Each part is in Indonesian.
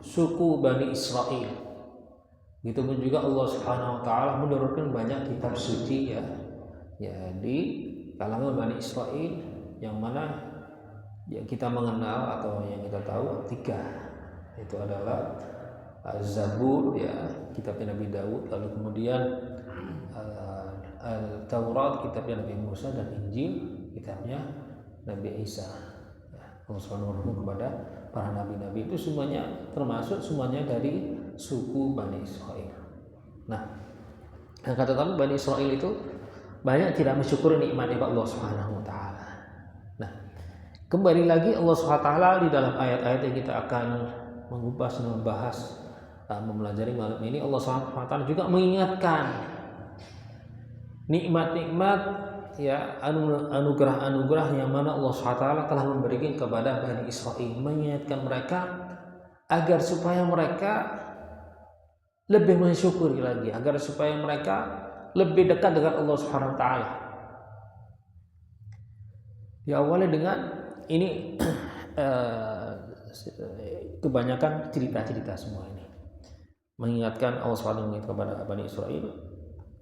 suku Bani Israel. Begitupun juga Allah Subhanahu wa taala menurunkan banyak kitab suci ya di kalangan Bani Israel, yang mana yang kita mengenal atau yang kita tahu tiga, itu adalah Zabur ya, kitabnya Nabi Daud, lalu kemudian Taurat kitabnya Nabi Musa, dan Injil kitabnya Nabi Isa. Allah Subhanahu kepada para nabi-nabi itu semuanya termasuk semuanya dari suku Bani Israel. Nah, akan tetapi Bani Israel itu banyak tidak mensyukuri nikmat Allah Subhanahu wa taala. Nah, kembali lagi Allah Subhanahu wa taala di dalam ayat-ayat yang kita akan mengupas dan membahas mempelajari malam ini, Allah Subhanahu wa taala juga mengingatkan nikmat-nikmat ya, anugerah-anugerah yang mana Allah SWT telah memberikan kepada Bani Israel, mengingatkan mereka agar supaya mereka lebih mensyukuri lagi, agar supaya mereka lebih dekat dengan Allah SWT. Diawali dengan ini kebanyakan cerita-cerita semua ini mengingatkan Allah SWT mengingatkan kepada Bani Israel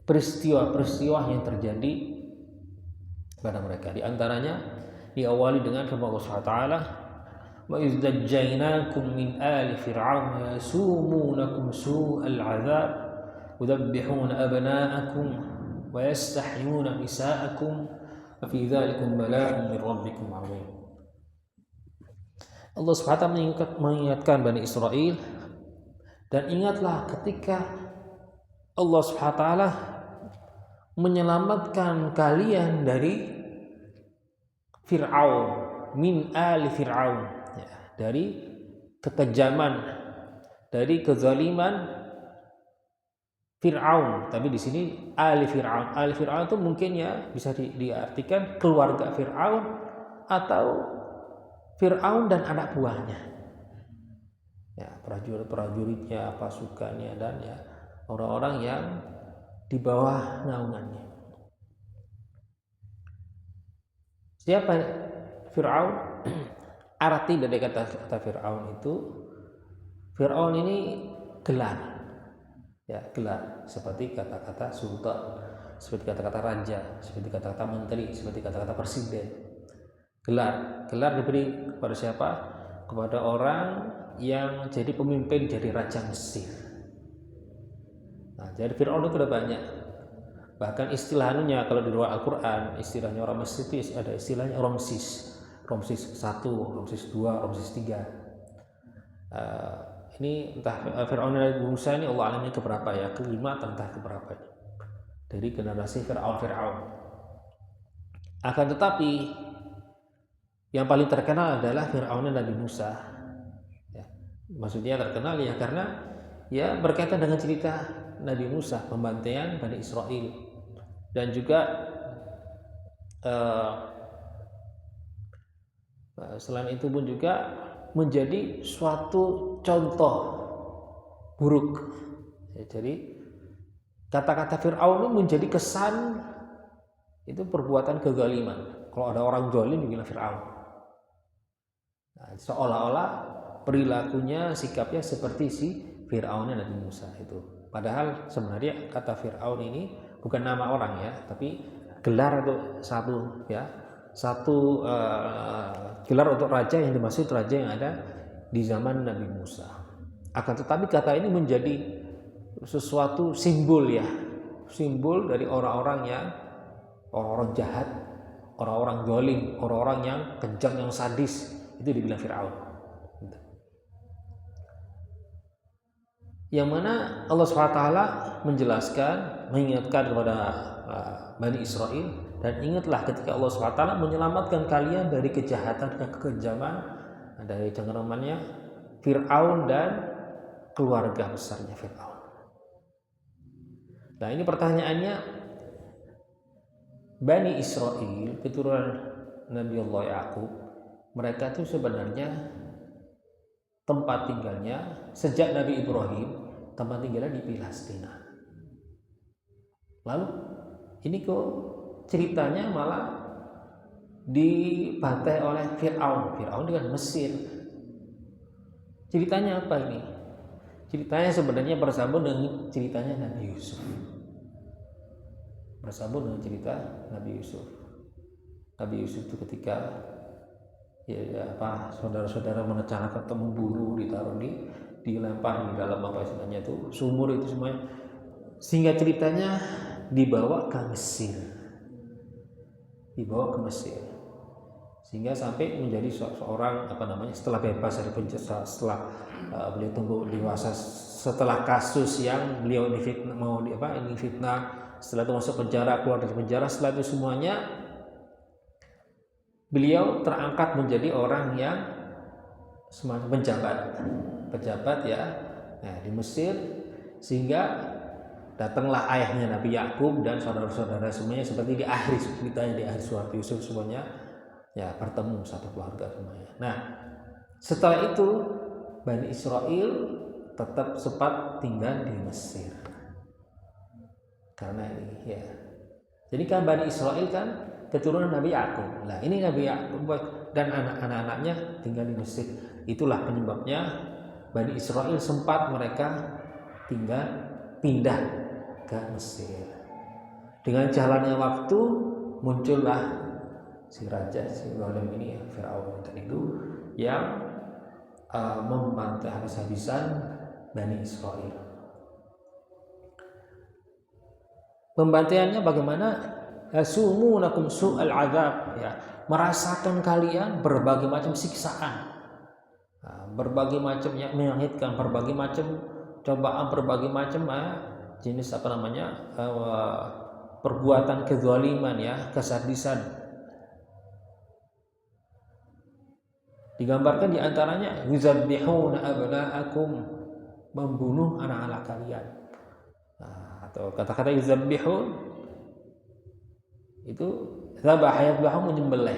peristiwa-peristiwa yang terjadi pada mereka. Di antaranya diawali dengan firman Allah Subhanahu wa taala, "Wa idz najjaynakum min ali fir'aun yasumunakum su'al 'adzab yudabbihuna abna'akum wa yastahyuna nisa'akum wa fi dzalikum bala'un min rabbikum 'adzim." Allah Subhanahu wa taala mengingatkan Bani Israel, dan ingatlah ketika Allah Subhanahu wa taala menyelamatkan kalian dari Fir'aun, min ali Fir'aun ya, dari kekejaman, dari kezaliman Fir'aun. Tapi di sini ali Fir'aun. Ali Fir'aun itu mungkin ya bisa diartikan keluarga Fir'aun atau Fir'aun dan anak buahnya. Ya, prajurit-prajuritnya, pasukannya, dan ya orang-orang yang di bawah naungannya. Siapa Fir'aun? Arti dari kata Fir'aun itu, Fir'aun ini gelar, ya gelar, seperti kata-kata sultan, seperti kata-kata raja, seperti kata-kata menteri, seperti kata-kata presiden. Gelar diberi kepada siapa? Kepada orang yang jadi pemimpin, jadi raja Mesir. Nah, jadi Fir'aun itu ada banyak. Bahkan istilahnya kalau di luar Al-Quran, istilahnya orang Mesir itu ada istilahnya Ramses 1, Ramses 2, Ramses 3. Ini entah Fir'aun dan Musa ini Allah alamnya keberapa ya, kelima atau entah keberapa dari generasi Fir'aun. Akan tetapi yang paling terkenal adalah Fir'aun dan Nabi Musa ya. Maksudnya terkenal ya karena ya berkaitan dengan cerita Nabi Musa, pembantaian Bani Israel, dan juga selain itu pun juga menjadi suatu contoh buruk ya, jadi kata-kata Fir'aun itu menjadi kesan itu perbuatan kezaliman. Kalau ada orang zalim dibilang Fir'aun. Nah, seolah-olah perilakunya, sikapnya seperti si Fir'aun dan Nabi Musa itu. Padahal sebenarnya kata Fir'aun ini bukan nama orang ya, tapi gelar untuk satu gelar untuk raja yang dimaksud raja yang ada di zaman Nabi Musa. Akan tetapi kata ini menjadi sesuatu simbol ya, simbol dari orang-orang jahat, orang-orang zalim, orang-orang yang kejam, yang sadis, itu dibilang Fir'aun. Yang mana Allah SWT menjelaskan, mengingatkan kepada Bani Israel, dan ingatlah ketika Allah SWT menyelamatkan kalian dari kejahatan dan kekejaman, dari cengkeramannya Fir'aun dan keluarga besarnya Fir'aun. Nah, ini pertanyaannya, Bani Israel, keturunan Nabi Allah Ya'qub, mereka itu sebenarnya tempat tinggalnya sejak Nabi Ibrahim, tempat tinggalnya di Palestina. Lalu ini kok ceritanya malah dibantai oleh Fir'aun. Fir'aun dengan Mesir. Ceritanya apa ini? Ceritanya sebenarnya bersambung dengan ceritanya Nabi Yusuf. Bersambung dengan cerita Nabi Yusuf. Nabi Yusuf itu ketika saudara-saudara merencanakan untuk memburu, ditaruh dilempar di dalam apa istilahnya itu sumur itu semuanya, sehingga ceritanya dibawa ke Mesir, sehingga sampai menjadi seorang setelah bebas dari penjara, setelah beliau tumbuh dewasa, setelah kasus yang beliau difitnah, setelah itu masuk penjara, keluar dari penjara, setelah itu semuanya beliau terangkat menjadi orang yang semacam pejabat ya, di Mesir, sehingga datanglah ayahnya Nabi Yakub dan saudara-saudara semuanya, seperti di akhir ceritanya, di akhir surat Yusuf semuanya ya bertemu satu keluarga semuanya. Nah, setelah itu Bani Israel tetap sempat tinggal di Mesir karena ini ya. Jadi kan Bani Israel kan keturunan Nabi Yakub. Nah, ini Nabi Yakub dan anak-anaknya tinggal di Mesir. Itulah penyebabnya Bani Israel sempat mereka pindah ke Mesir. Dengan jalannya waktu muncullah si zalim ini, Firaun itu yang membantai habis-habisan Bani Israel. Pembantaiannya bagaimana? Yasumunakum su'al azab, ya, merasakan kalian berbagai macam siksaan, berbagai macam yang menyakitkan, berbagai macam cobaan, berbagai macam jenis perbuatan kezaliman ya, kesadisan. Digambarkan diantaranya yuzabbihuna abna'akum, membunuh anak-anak kalian. Atau kata-kata yuzabbihun itu zabah yadbahu, menyembelih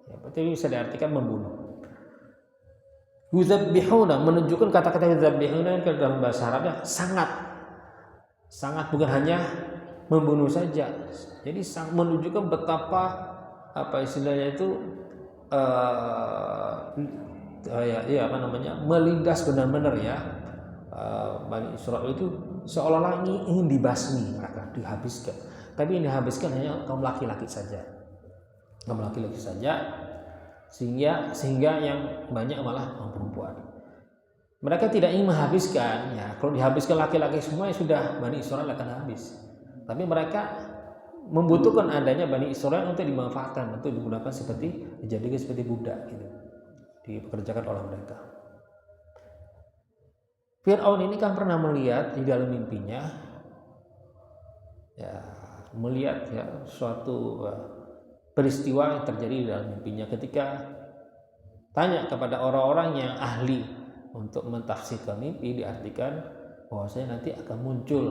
ya, berarti bisa diartikan membunuh. Yuzabbihuna menunjukkan kata-kata yuzabbihuna ke dalam bahasa Arabnya sangat bukan hanya membunuh saja, jadi menunjukkan betapa istilahnya itu melindas benar-benar ya. Bani Israel itu seolah-olah ingin dibasmi, mereka dihabiskan. Tapi yang dihabiskan hanya kaum laki-laki saja, sehingga yang banyak malah kaum perempuan. Mereka tidak ingin menghabiskan ya. Kalau dihabiskan laki-laki semua ya sudah, Bani Israel akan habis. Tapi mereka membutuhkan adanya Bani Israel untuk dimanfaatkan, untuk digunakan dijadikan seperti budak gitu, dipekerjakan oleh mereka. Fir'aun ini kan pernah melihat di dalam mimpinya ya, melihat ya suatu peristiwa yang terjadi di dalam mimpinya. Ketika tanya kepada orang-orang yang ahli untuk mentafsirkan mimpi, diartikan bahwasanya nanti akan muncul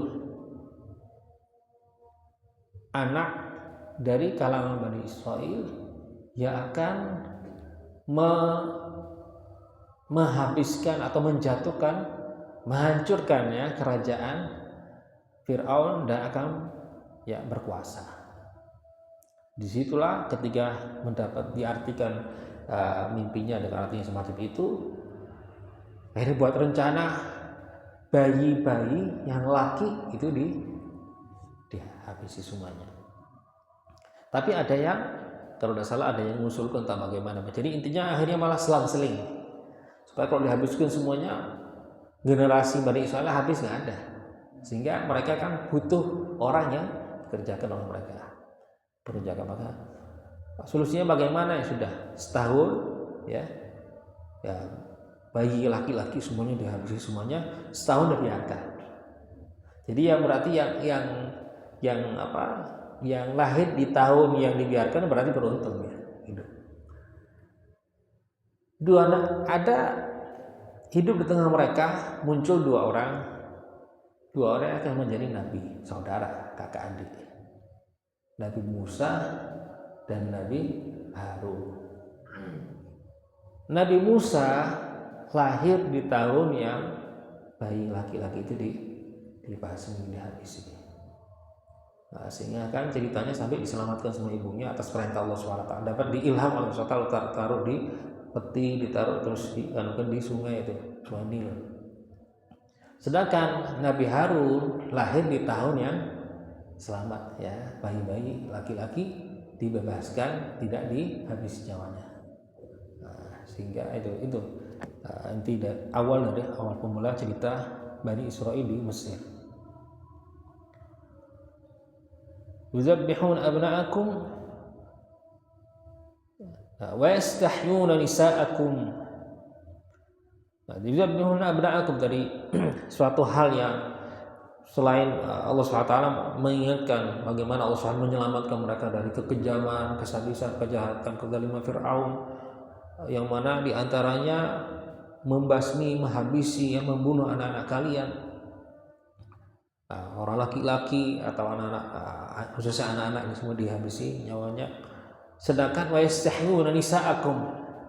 anak dari kalangan Bani Israel yang akan menghabiskan atau menghancurkan ya kerajaan Fir'aun dan akan ya berkuasa. Disitulah ketika diartikan mimpinya dengan artinya semacam itu, akhirnya buat rencana bayi-bayi yang laki itu dihabisi semuanya. Tapi ada yang, kalau tidak salah ada yang mengusulkan tentang bagaimana. Jadi intinya akhirnya malah selang-seling, supaya kalau dihabiskan semuanya generasi Bani Israel habis nggak ada, sehingga mereka kan butuh orang yang dikerjakan oleh mereka. Maka solusinya bagaimana? Ya sudah setahun ya bayi laki-laki semuanya dihabisi semuanya, setahun dibiarkan. Jadi yang berarti yang lahir di tahun yang dibiarkan berarti beruntung ya hidup. Hidup di tengah mereka muncul dua orang yang akan menjadi nabi, saudara, kakak adik, Nabi Musa dan Nabi Harun. Nabi Musa lahir di tahun yang bayi laki-laki itu dibasmi, dihabisi. Nah, sehingga kan ceritanya sampai diselamatkan sama ibunya atas perintah Allah SWT, dapat diilham oleh Allah SWT, taruh di peti ditaruh terus di sungai itu Nil. Sedangkan Nabi Harun lahir di tahun yang selamat ya, bayi-bayi laki-laki dibebaskan, tidak dihabisi nyawanya. Sehingga itu inti awal pemula cerita Bani Israil di Mesir. Yuzabbihun abna'akum wa yastahyuna nisa'akum. Yuzabbihun abna'akum tadi suatu hal yang selain Allah SWT mengingatkan bagaimana Allah SWT menyelamatkan mereka dari kekejaman, kesadisan, kejahatan, kezaliman Fir'aun, yang mana diantaranya membasmi, menghabisi, membunuh anak-anak kalian, orang laki-laki atau anak-anak, khususnya anak-anak ini semua dihabisi nyawanya. Sedangkan wa yastahyuna nisa'akum,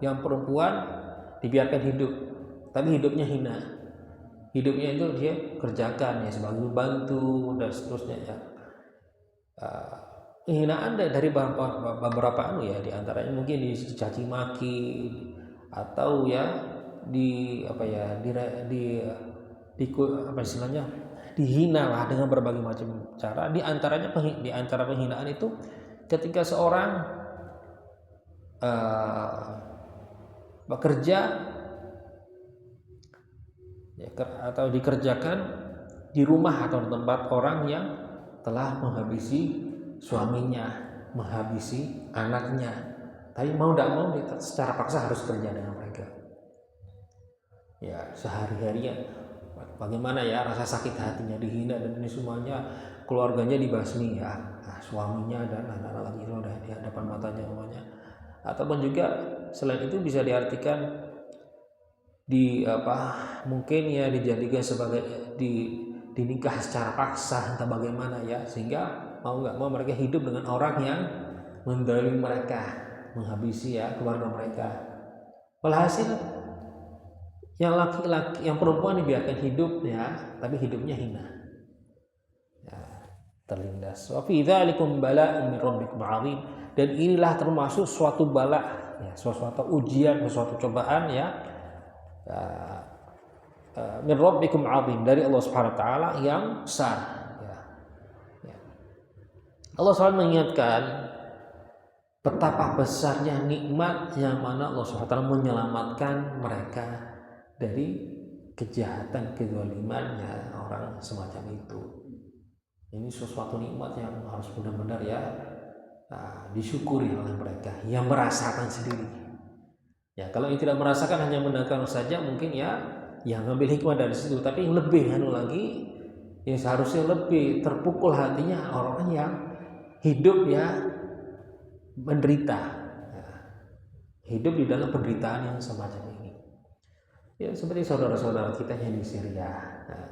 yang perempuan dibiarkan hidup, tapi hidupnya hina. Hidupnya itu dia kerjakan ya sebagai pembantu dan seterusnya ya. Penghinaan dari beberapa ya, diantaranya mungkin dicaci maki atau ya dihina lah dengan berbagai macam cara. Di antara penghinaan itu ketika seorang bekerja ya, atau dikerjakan di rumah atau di tempat orang yang telah menghabisi suaminya, menghabisi anaknya, tapi mau tidak mau secara paksa harus kerja dengan mereka. Ya sehari-harinya bagaimana ya rasa sakit hatinya, dihina dan ini semuanya, keluarganya dibasmi ya, suaminya dan anak-anak lagi sudah di hadapan matanya semuanya. Ataupun juga selain itu bisa diartikan mungkin ya dijadikan sebagai dinikah secara paksa entah bagaimana ya, sehingga mau nggak mau mereka hidup dengan orang yang mendalimi mereka, menghabisi ya keluarga mereka. Walhasil yang laki-laki, yang perempuan dibiarkan hidup ya, tapi hidupnya hina ya, terlindas. Wa fi dzalikum bala'un min rabbikum 'adzim, dan inilah termasuk suatu bala ya, suatu ujian, suatu cobaan ya, min rabbikum 'adzim, dari Allah Subhanahu wa taala yang besar ya. Allah SWT mengingatkan betapa besarnya nikmat yang mana Allah SWT menyelamatkan mereka dari kejahatan, kezalimannya orang semacam itu. Ini sesuatu nikmat yang harus benar-benar ya disyukuri oleh mereka yang merasakan sendiri. Ya, kalau yang tidak merasakan hanya mendengar saja mungkin ya ngambil hikmah dari situ, tapi yang lebih lagi yang seharusnya lebih terpukul hatinya orang yang hidup ya menderita ya, hidup di dalam penderitaan yang semacam ini ya, seperti saudara-saudara kita yang di Syria. Nah,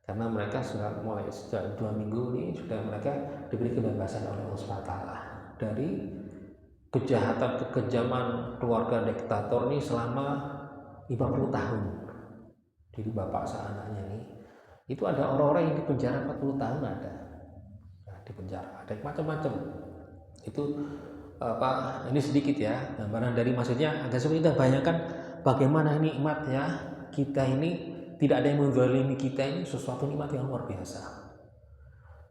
karena mereka sudah mulai sejak 2 minggu ini sudah mereka diberi kebebasan oleh Allah SWT dari kejahatan, kekejaman keluarga diktator ini selama 50 tahun. Jadi bapak seanaknya ini itu ada orang-orang yang dipenjara 40 tahun ada. Di penjara ada macam-macam. Itu ini sedikit ya gambaran dari, maksudnya agar supaya kita bayangkan bagaimana nikmat ya kita ini, tidak ada yang menzalimi kita, ini sesuatu nikmat yang luar biasa.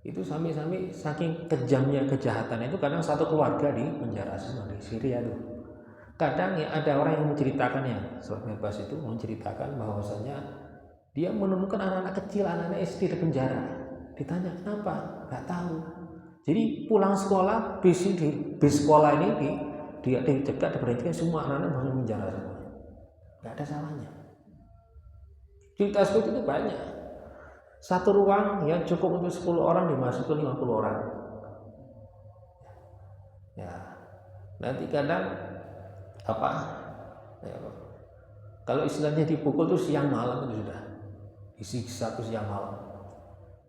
Itu sampai saking kejamnya kejahatan itu, kadang satu keluarga di penjara semua di Syria itu. Kadang ya ada orang yang menceritakan, ya Surat Bebas itu menceritakan bahwasanya dia menemukan anak-anak kecil, anak-anak SD di penjara. Ditanya kenapa, nggak tahu. Jadi pulang sekolah, bis sekolah ini dicegat, diberhentikan, semua anak-anak masuk penjara semua. Nggak ada salahnya. Cerita seperti itu banyak. Satu ruang yang cukup untuk 10 orang dimasukin 50 orang. Ya, nanti kadang kalau istilahnya dipukul tuh siang malam itu sudah disiksa tuh siang malam.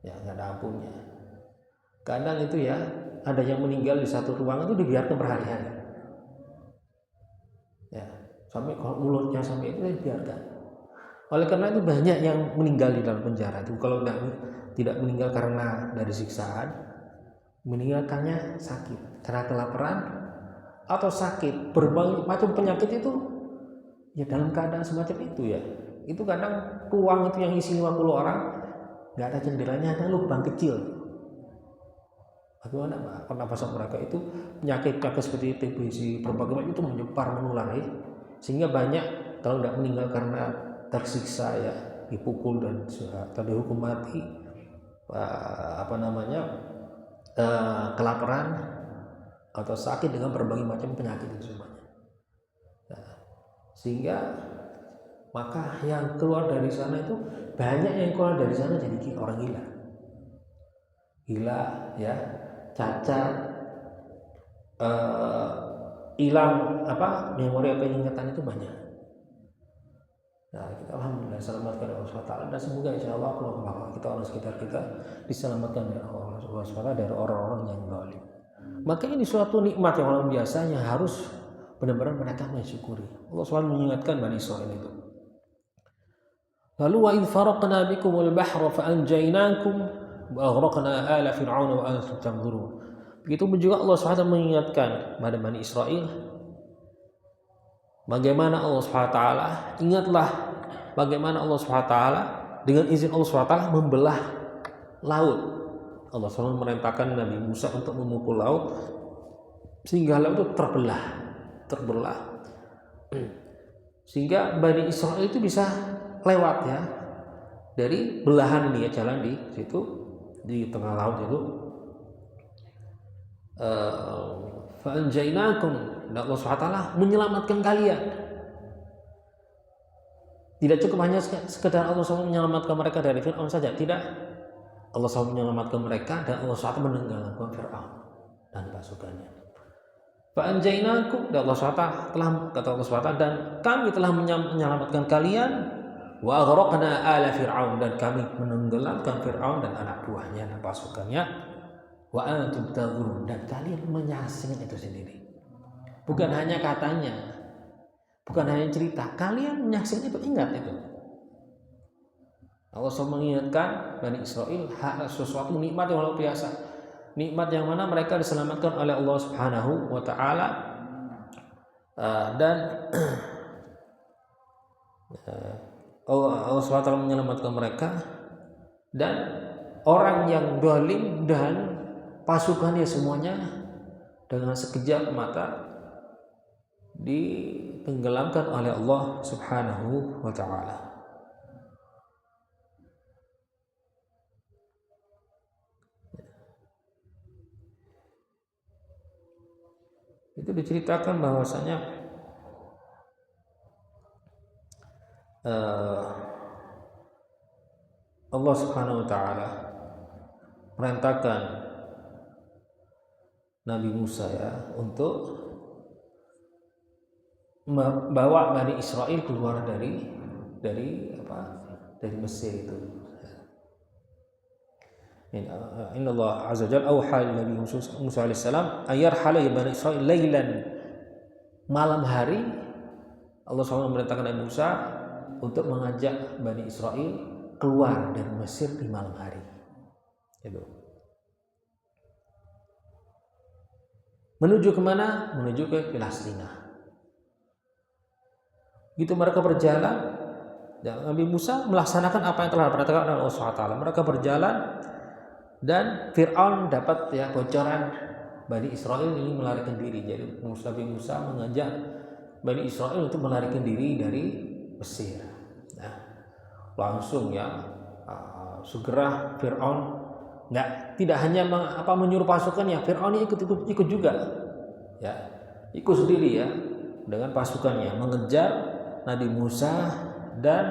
Ya nggak ada ampunnya. Kadang itu ya ada yang meninggal di satu ruangan itu dibiarkan berhari-hari. Ya, sampai kalau mulutnya sampai itu dibiarkan. Oleh karena itu banyak yang meninggal di dalam penjara itu. Kalau tidak meninggal karena dari siksaan, meninggal karena sakit, karena kelaparan, atau sakit, berbagai macam penyakit itu ya dalam keadaan semacam itu ya. Itu kadang ruang itu yang isi 50 orang nggak ada jendelanya, ada lubang kecil. Bagaimana pernapasan mereka itu penyakit seperti TBC berbagai macam itu menyebar menular ya. Sehingga banyak kalau tidak meninggal karena tersiksa ya, dipukul dan dihukum mati, kelaparan atau sakit dengan berbagai macam penyakit itu semuanya. Nah, sehingga maka yang keluar dari sana itu banyak yang keluar dari sana jadi orang gila ya, cacat, hilang memori ingatan itu banyak. Nah, kita alhamdulillah selamatkan oleh Allah SWT, dan semoga insya Allah kita orang sekitar kita diselamatkan dari Allah SWT dari orang-orang yang zalim. Maka ini suatu nikmat yang luar biasa yang harus benar-benar mereka mensyukuri. Allah SWT mengingatkan Bani Israil itu. Lalu wa idh faraqna bikumul bahra fa anjaynakum wa aghraqna ala fir'auna wa antum tanzurun. Begitu juga Allah SWT mengingatkan pada Bani Israil bagaimana Allah SWT, ingatlah bagaimana Allah SWT dengan izin Allah SWT membelah laut. Allah SWT merintahkan Nabi Musa untuk memukul laut sehingga laut itu terbelah sehingga Bani Israil itu bisa lewat ya dari belahan ini ya, jalan di situ di tengah laut itu. Fa'anjainakum, dan Allah SWT menyelamatkan kalian. Tidak cukup hanya sekedar Allah SWT menyelamatkan mereka dari Fir'aun saja, tidak. Allah SWT menyelamatkan mereka dan Allah SWT menenggelamkan Fir'aun dan pasukannya. Fa'anjainakum, dan Allah SWT telah, kata Allah SWT, dan kami telah menyelamatkan kalian. Wa aghraqna ala Fir'aun, dan kami menenggelamkan Fir'aun dan anak buahnya dan pasukannya. Wa antum tanzurun, dan kalian menyaksikan itu sendiri. Bukan hanya katanya, bukan hanya cerita, kalian menyaksikan itu, ingat itu. Allah SWT mengingatkan Bani Israil sesuatu nikmat yang luar biasa, nikmat yang mana mereka diselamatkan oleh Allah Subhanahu wa taala, dan Allah SWT menyelamatkan mereka, dan orang yang zalim dan pasukannya semuanya dengan sekejap mata ditenggelamkan oleh Allah Subhanahu wa taala. Itu diceritakan bahwasanya Allah Subhanahu wa taala merintahkan Nabi Musa ya untuk membawa Bani Israil keluar dari Mesir itu. Inna Allah azza jalla auha ila Nabi Musa alaihi salam ayarhala Bani Israil lailan, malam hari Allah SWT memerintahkan Nabi Musa untuk mengajak Bani Israil keluar dari Mesir di malam hari. Itu. Menuju kemana? Menuju ke Palestina. Gitu mereka berjalan, dan Nabi Musa melaksanakan apa yang telah diperintahkan oleh Allah SWT. Mereka berjalan dan Fir'aun dapat ya bocoran Bani Israil ini melarikan diri. Jadi Nabi Musa mengajak Bani Israil untuk melarikan diri dari Mesir. Nah, langsung ya segera Fir'aun tidak hanya menyuruh pasukannya, Fir'aun ikut juga ya, ikut sendiri ya dengan pasukannya mengejar Nabi Musa dan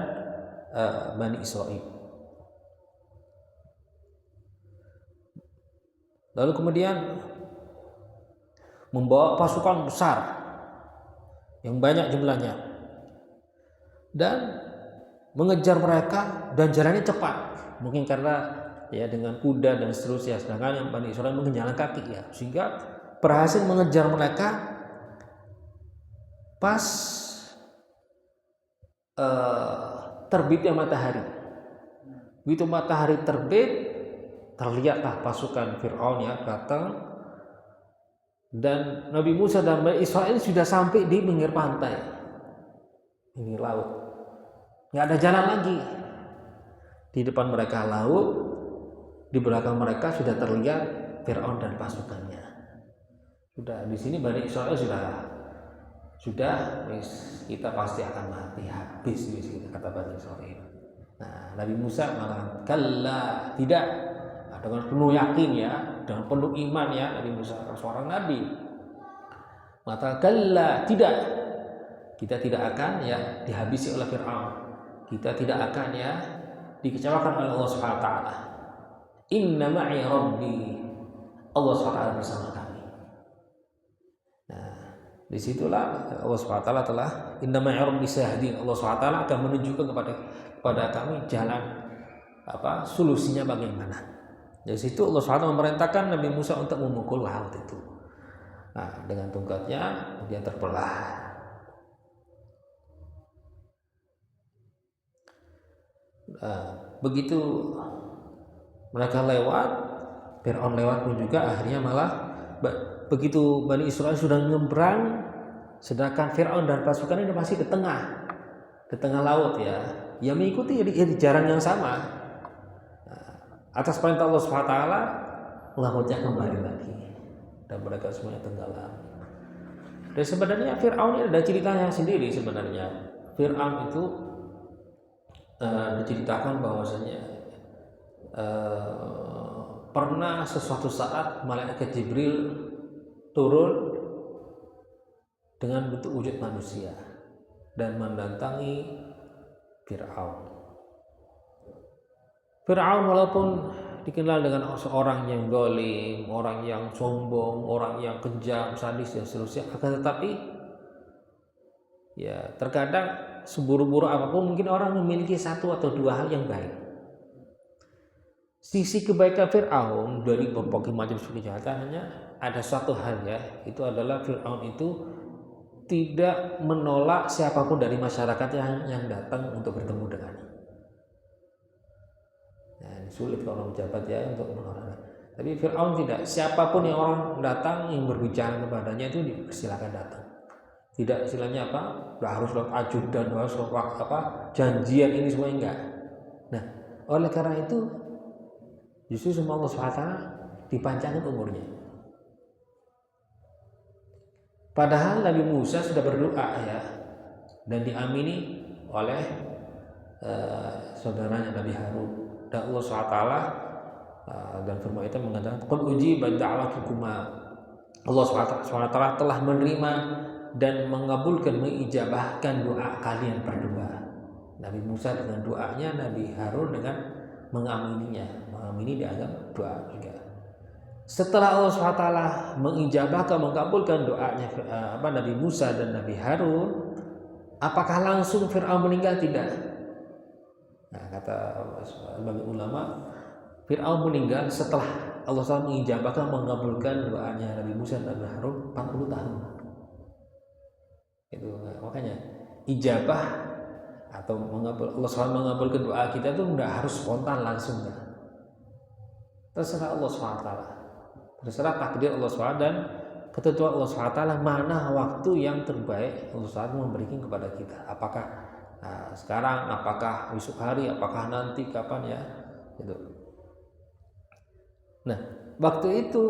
Bani Israil. Lalu kemudian membawa pasukan besar yang banyak jumlahnya dan mengejar mereka, dan jalannya cepat, mungkin karena ya dengan kuda dan seterusnya, sedangkan yang Bani Israil mungkin jalan kaki ya, sehingga berhasil mengejar mereka pas terbitnya matahari. Begitu matahari terbit, terlihatlah pasukan Fir'aun ya datang dan Nabi Musa dan Bani Israel sudah sampai di pinggir pantai, pinggir laut, nggak ada jalan lagi. Di depan mereka laut, di belakang mereka sudah terlihat Fir'aun dan pasukannya. Sudah di sini Bani Israel sudah kita pasti akan mati, habis di sini, kata Bani Israel. Nah, Nabi Musa mengatakan, kalla, tidak. Nah, dengan penuh yakin ya, dengan penuh iman ya, Nabi Musa seorang nabi mengatakan, kalla, tidak. Kita tidak akan ya dihabisi oleh Fir'aun. Kita tidak akan ya dikecewakan oleh Allah Subhanahu wa taala. Inna ma'i rabbi. Allah Subhanahu wa taala bersama kami. Nah, disitulah Allah Subhanahu wa taala telah inna ma'i rabbi sayahdin. Allah Subhanahu wa taala akan menunjukkan kepada kami jalan solusinya bagaimana. Dari situ Allah Subhanahu wa taala memerintahkan Nabi Musa untuk memukul laut itu. Nah, dengan tongkatnya dia terbelah. Begitu mereka lewat, Fir'aun lewat pun juga, akhirnya malah begitu Bani Israel sudah nyebrang, sedangkan Fir'aun dan pasukannya masih di tengah laut ya, yang mengikuti di jalan yang sama. Atas perintah Allah SWT, lautnya kembali lagi dan mereka semuanya tenggelam. Dan sebenarnya Fir'aun ini ada ceritanya sendiri sebenarnya. Fir'aun itu diceritakan bahwasanya pernah sesuatu saat malaikat Jibril turun dengan bentuk wujud manusia dan mendatangi Fir'aun. Fir'aun walaupun dikenal dengan seorang yang zalim, orang yang sombong, orang yang kejam, sadis dan seterusnya, akan tetapi ya terkadang seburu-buru apapun mungkin orang memiliki satu atau dua hal yang baik. Sisi kebaikan Fir'aun dari berbagai macam kejahatannya ada suatu hal ya, itu adalah Fir'aun itu tidak menolak siapapun dari masyarakat yang datang untuk bertemu dengannya. Nah, sulit kalau pejabat ya untuk menolak. Tapi Fir'aun tidak, siapapun yang orang datang yang berbicara kepadanya itu dipersilakan datang. Tidak istilahnya harus lewat ajudan, harus lewat janjian ini semua, enggak. Nah, oleh karena itu justru semua Allah SWT dipanjangkan umurnya. Padahal Nabi Musa sudah berdoa ya, dan diamini oleh saudaranya Nabi Harun. Dan Allah SWT dan firman itu mengatakan, qul ujibat da'watukuma. Allah SWT telah menerima dan mengabulkan, mengijabahkan doa kalian berdua. Nabi Musa dengan doanya, Nabi Harun dengan mengamininya. Mengamini dianggap doa juga. Setelah Allah SWT mengijabahkan, mengabulkan doanya Nabi Musa dan Nabi Harun, apakah langsung Fir'aun meninggal? Tidak. Nah, kata sebagian ulama, Fir'aun meninggal setelah Allah SWT mengijabahkan, mengabulkan doanya Nabi Musa dan Nabi Harun 40 tahun. Itu makanya ijabah atau Allah SWT mengabulkan doa kita itu tidak harus spontan langsung kan. Terserah Allah SWT, terserah takdir Allah SWT dan ketentuan Allah SWT mana waktu yang terbaik Allah SWT memberikan kepada kita. Apakah sekarang, apakah besok hari, apakah nanti, kapan ya gitu. Nah, waktu itu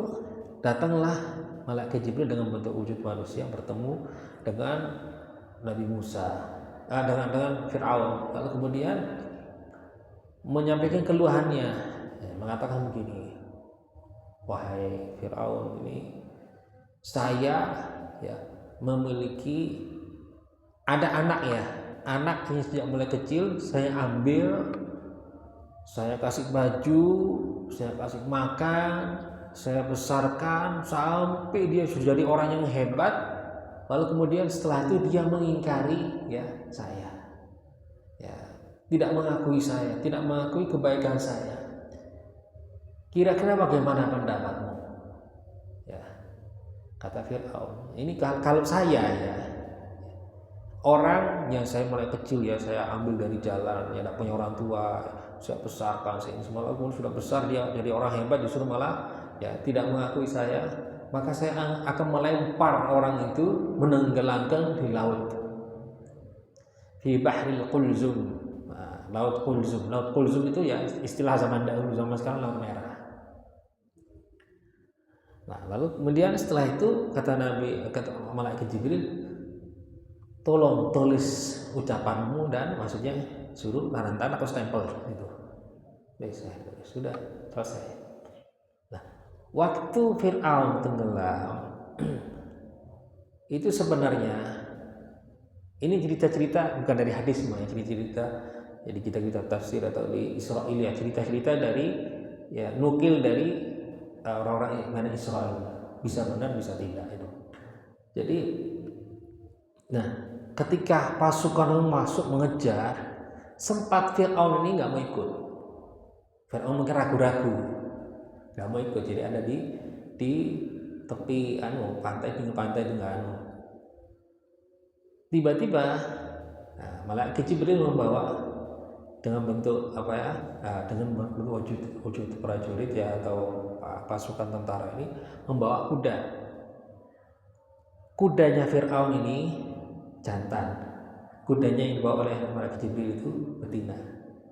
datanglah malaikat Jibril dengan bentuk wujud manusia bertemu dengan Nabi Musa, dengan Fir'aun, lalu kemudian menyampaikan keluhannya, mengatakan begini, wahai Fir'aun, ini saya ya memiliki ada anak ya, anak yang sejak mulai kecil saya ambil, saya kasih baju, saya kasih makan, saya besarkan sampai dia sudah jadi orang yang hebat. Lalu kemudian setelah itu dia mengingkari ya saya, ya tidak mengakui saya, tidak mengakui kebaikan saya. Kira-kira bagaimana pendapatmu? Ya, kata Fir'aun, ini kalau saya ya, orang yang saya mulai kecil ya saya ambil dari jalan, ya tidak punya orang tua, saya besarkan, saya ini semua, lalu sudah besar dia jadi orang hebat, justru malah ya tidak mengakui saya. maka saya akan melempar orang itu menenggelamkan di laut. Fi bahril qulzum. Nah, laut qulzum. Laut qulzum itu ya istilah zaman dahulu, zaman sekarang laut merah. Nah, lalu kemudian setelah itu kata malaikat Jibril, tolong tulis ucapanmu dan maksudnya suruh tanda atau stempel itu. Sudah selesai. Nah, waktu Fir'aun tenggelam itu sebenarnya ini cerita-cerita bukan dari hadis semua, cerita-cerita jadi kita tafsir atau di Israiliyah, cerita-cerita dari ya nukil dari orang-orang mana Israel, bisa benar bisa tidak itu. Jadi nah, ketika pasukan masuk mengejar, sempat Fir'aun ini nggak mau ikut. Fir'aun mungkin ragu-ragu, nggak mau ikut. Jadi ada di tepi pantai, pinggir pantai itu nggak Tiba-tiba malaikat Jibril membawa dengan bentuk dengan bentuk wujud prajurit ya atau pasukan tentara ini membawa kuda. Kudanya Fir'aun ini jantan, kudanya yang dibawa oleh malaikat Jibril itu betina.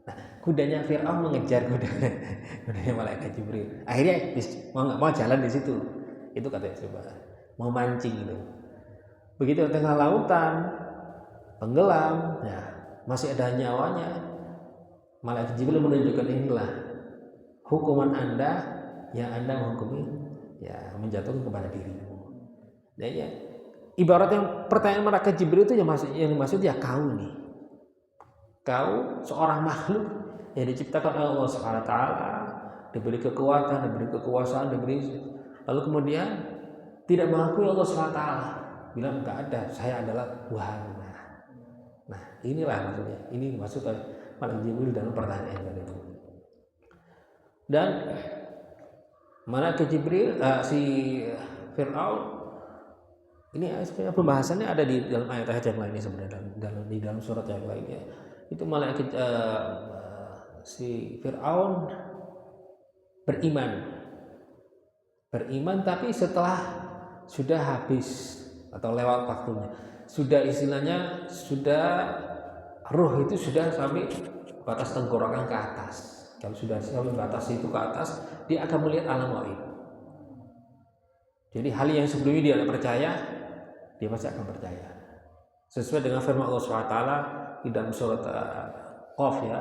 Nah, kudanya Fir'aun mengejar kudanya malaikat Jibril. Akhirnya mau jalan di situ. Itu katanya coba mau mancing gitu. Begitu tengah lautan tenggelam, ya masih ada nyawanya. Malaikat Jibril menunjukkan inilah hukuman Anda yang Anda menghukumi ya menjatuhkan kepada dirimu. Dan ya ibarat yang pertanyaan malaikat Jibril itu yang dimaksud ya kau nih. Kau seorang makhluk yang diciptakan oleh Allah Subhanahu wa taala, diberi kekuatan, diberi kekuasaan, lalu kemudian tidak mengakui Allah Subhanahu wa taala. Bilang enggak ada, saya adalah Tuhan. Nah, inilah maksudnya. Ini maksud malaikat Jibril dalam pertanyaan itu. Dan malaikat Jibril si Fir'aun ini sebenarnya pembahasannya ada di dalam ayat-ayat yang lainnya sebenarnya di dalam surat yang lainnya. Itu malaikat si Fir'aun beriman tapi setelah sudah habis atau lewat waktunya, sudah istilahnya ruh itu sudah sampai batas tenggorokan ke atas. Kalau sudah sampai batas itu ke atas, dia akan melihat alam gaib. Jadi hal yang sebelumnya dia tidak percaya, dia pasti akan percaya. Sesuai dengan firman Allah SWT di dalam surat Qaf ya,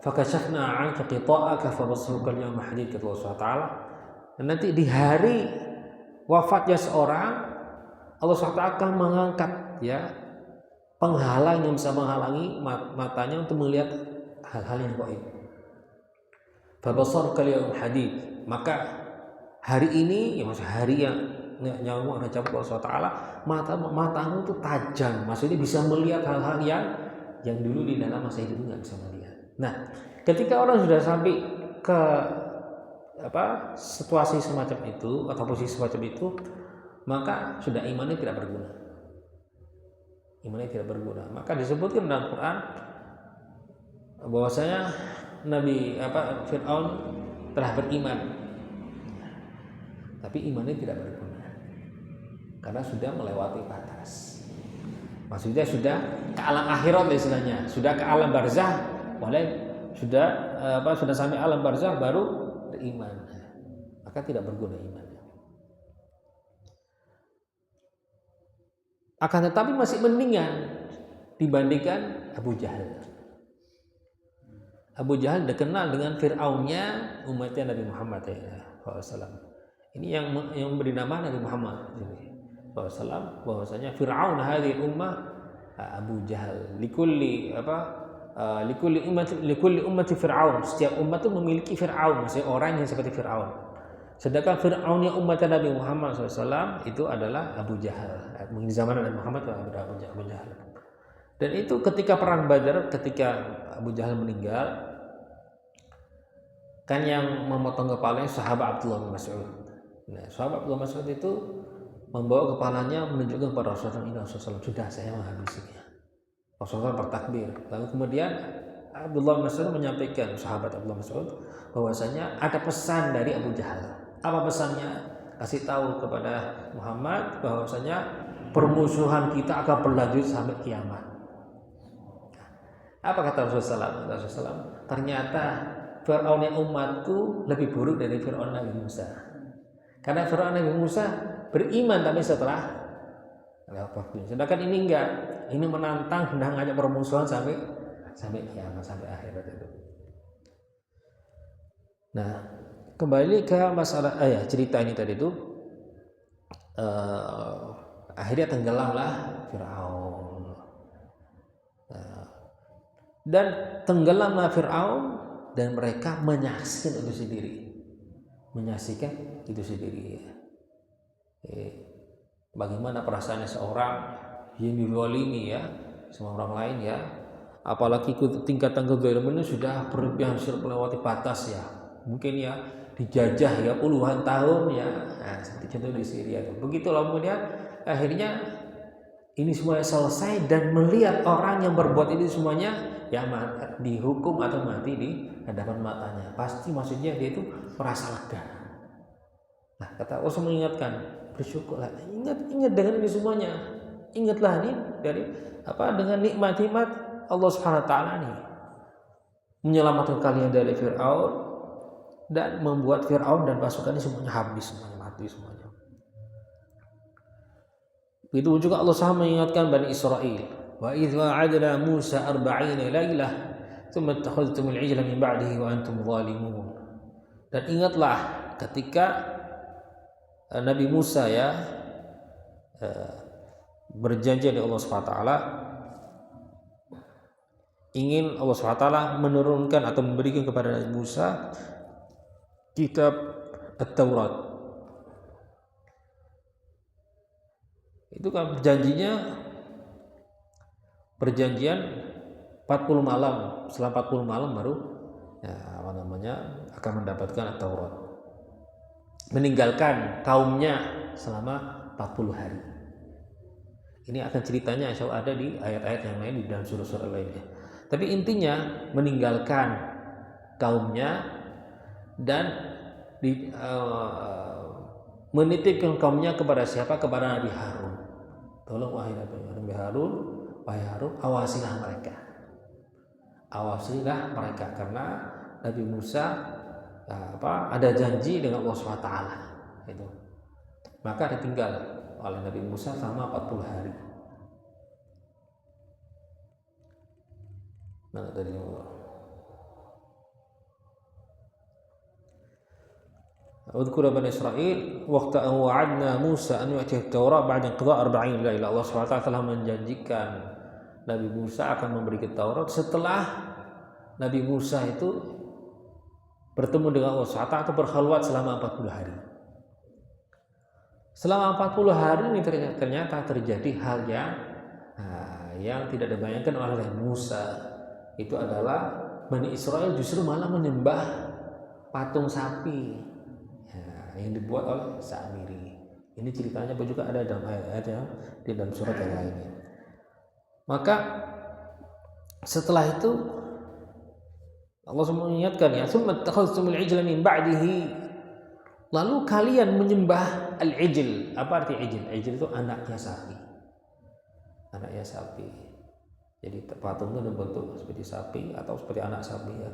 fakashafna 'anka qita'aka fabassaruka al-yawma hadid, kata Allah SWT. Dan nanti di hari wafatnya seorang, Allah SWT akan mengangkat ya penghalang yang bisa menghalangi matanya untuk melihat hal-hal yang gaib. Fabassaruka al-yawma hadid, maka hari ini ya maksud hari yang nyawa ada cabut Allah SWT, matamu itu tajam, maksudnya bisa melihat hal-hal yang dulu di dalam masa hidup nggak bisa melihat. Nah, ketika orang sudah sampai ke situasi semacam itu atau posisi semacam itu, maka sudah imannya tidak berguna. Maka disebutkan dalam Quran bahwasanya Fir'aun telah beriman, tapi imannya tidak berguna karena sudah melewati batas. Maksudnya sudah ke alam akhirat istilahnya, sudah ke alam barzah, sudah sampai alam barzah baru beriman, maka tidak berguna imannya. Akan tetapi masih mendingan dibandingkan Abu Jahal. Abu Jahal dikenal dengan Fir'aunnya umatnya Nabi Muhammad SAW. Ini yang beri nama Nabi Muhammad SAW, bahwasanya Fir'aun hadhihi ummah Abu Jahal. Likulli ummati Fir'aun. Setiap umat itu memiliki Fir'aun, maksudnya orang yang seperti Fir'aun. Sedangkan Fir'aun yang umat Nabi Muhammad SAW itu adalah Abu Jahal. Di zaman Nabi Muhammad ada Abu Jahal. Dan itu ketika perang Badar, ketika Abu Jahal meninggal, kan yang memotong kepalanya sahabat Abdullah bin Mas'ud. Nah, sahabat Abdullah bin Mas'ud itu membawa kepalanya menunjukkan kepada Rasulullah SAW, sudah saya menghabisinya. Rasulullah bertakbir. Lalu kemudian Abdullah bin Mas'ud menyampaikan, sahabat Abdullah bin Mas'ud, bahwasanya ada pesan dari Abu Jahal. Apa pesannya? kasih tahu kepada Muhammad bahwasanya permusuhan kita akan berlanjut sampai kiamat. Apa kata Rasulullah SAW? Ternyata Fir'aun yang umatku lebih buruk dari Fir'aun Nabi Musa. Karena Fir'aun Nabi Musa beriman tapi setelah sedangkan ini enggak. Ini menantang, hendak ngajak permusuhan sampai kiamat, sampai akhirat itu. Nah, kembali ke masalah cerita ini tadi itu akhirnya tenggelamlah Fir'aun. Dan tenggelamlah Fir'aun dan mereka menyaksikan itu sendiri. Bagaimana perasaannya seorang yang dizalimi ya sama orang lain ya, apalagi tingkatan kezalimannya sudah berlebihan, sudah melewati batas ya, mungkin ya dijajah ya puluhan tahun ya, seperti contoh di Syria itu. Begitulah kemudian akhirnya ini semuanya selesai dan melihat orang yang berbuat ini semuanya ya dihukum atau mati di hadapan matanya, pasti maksudnya dia itu merasa lega. Nah, kata Rasul mengingatkan, bersyukurlah, ingat dengan ini semuanya, ingatlah ini dari dengan nikmat-nikmat Allah Subhanahu wa taala nih, menyelamatkan kalian dari Fir'aun dan membuat Fir'aun dan pasukannya semuanya habis, semuanya mati semuanya. Begitu juga Allah SWT mengingatkan Bani Israel, wa idh wa'adna Musa 40 lailah thumma ittakhadhtumul ijla min ba'dihi wa antum zalimun. Dan ingatlah ketika Nabi Musa ya berjanji dengan Allah SWT, ingin Allah SWT menurunkan atau memberikan kepada Nabi Musa kitab At-Taurat. Itu kan perjanjian 40 malam. Setelah 40 malam baru akan mendapatkan At-Taurat. Meninggalkan kaumnya selama 40 hari. Ini akan ceritanya insya Allah ada di ayat-ayat yang lain di dalam surah-surah lainnya. Tapi intinya meninggalkan kaumnya dan menitipkan kaumnya kepada siapa? Kepada Nabi Harun. Tolong wahai Nabi Harun, awasilah mereka karena Nabi Musa ada janji dengan Allah SWT itu. Maka ditinggal oleh Nabi Musa selama 40 hari. Mana tadi? Udhkur Bani Israel waqta an wa'adna Musa an yu'tihi at-Taurat ba'da qada' 40 laila. Allah SWT telah menjanjikan Nabi Musa akan memberikan Taurat setelah Nabi Musa itu bertemu dengan Allah SWT atau berkhalwat selama 40 hari. Selama 40 hari ini ternyata terjadi hal yang tidak dibayangkan oleh Nabi Musa. Itu adalah Bani Israel justru malah menyembah patung sapi yang dibuat oleh Samiri. Ini ceritanya juga ada dalam ayat-ayat yang di dalam surat yang lainnya. Maka setelah itu Allah mengingatkan ya, summa takhaztumul ijla min ba'dihi. Lalu kalian menyembah al-ijl. Apa arti ijl? Ijl itu anaknya sapi. Anaknya sapi. Jadi patung itu berbentuk seperti sapi atau seperti anak sapi ya.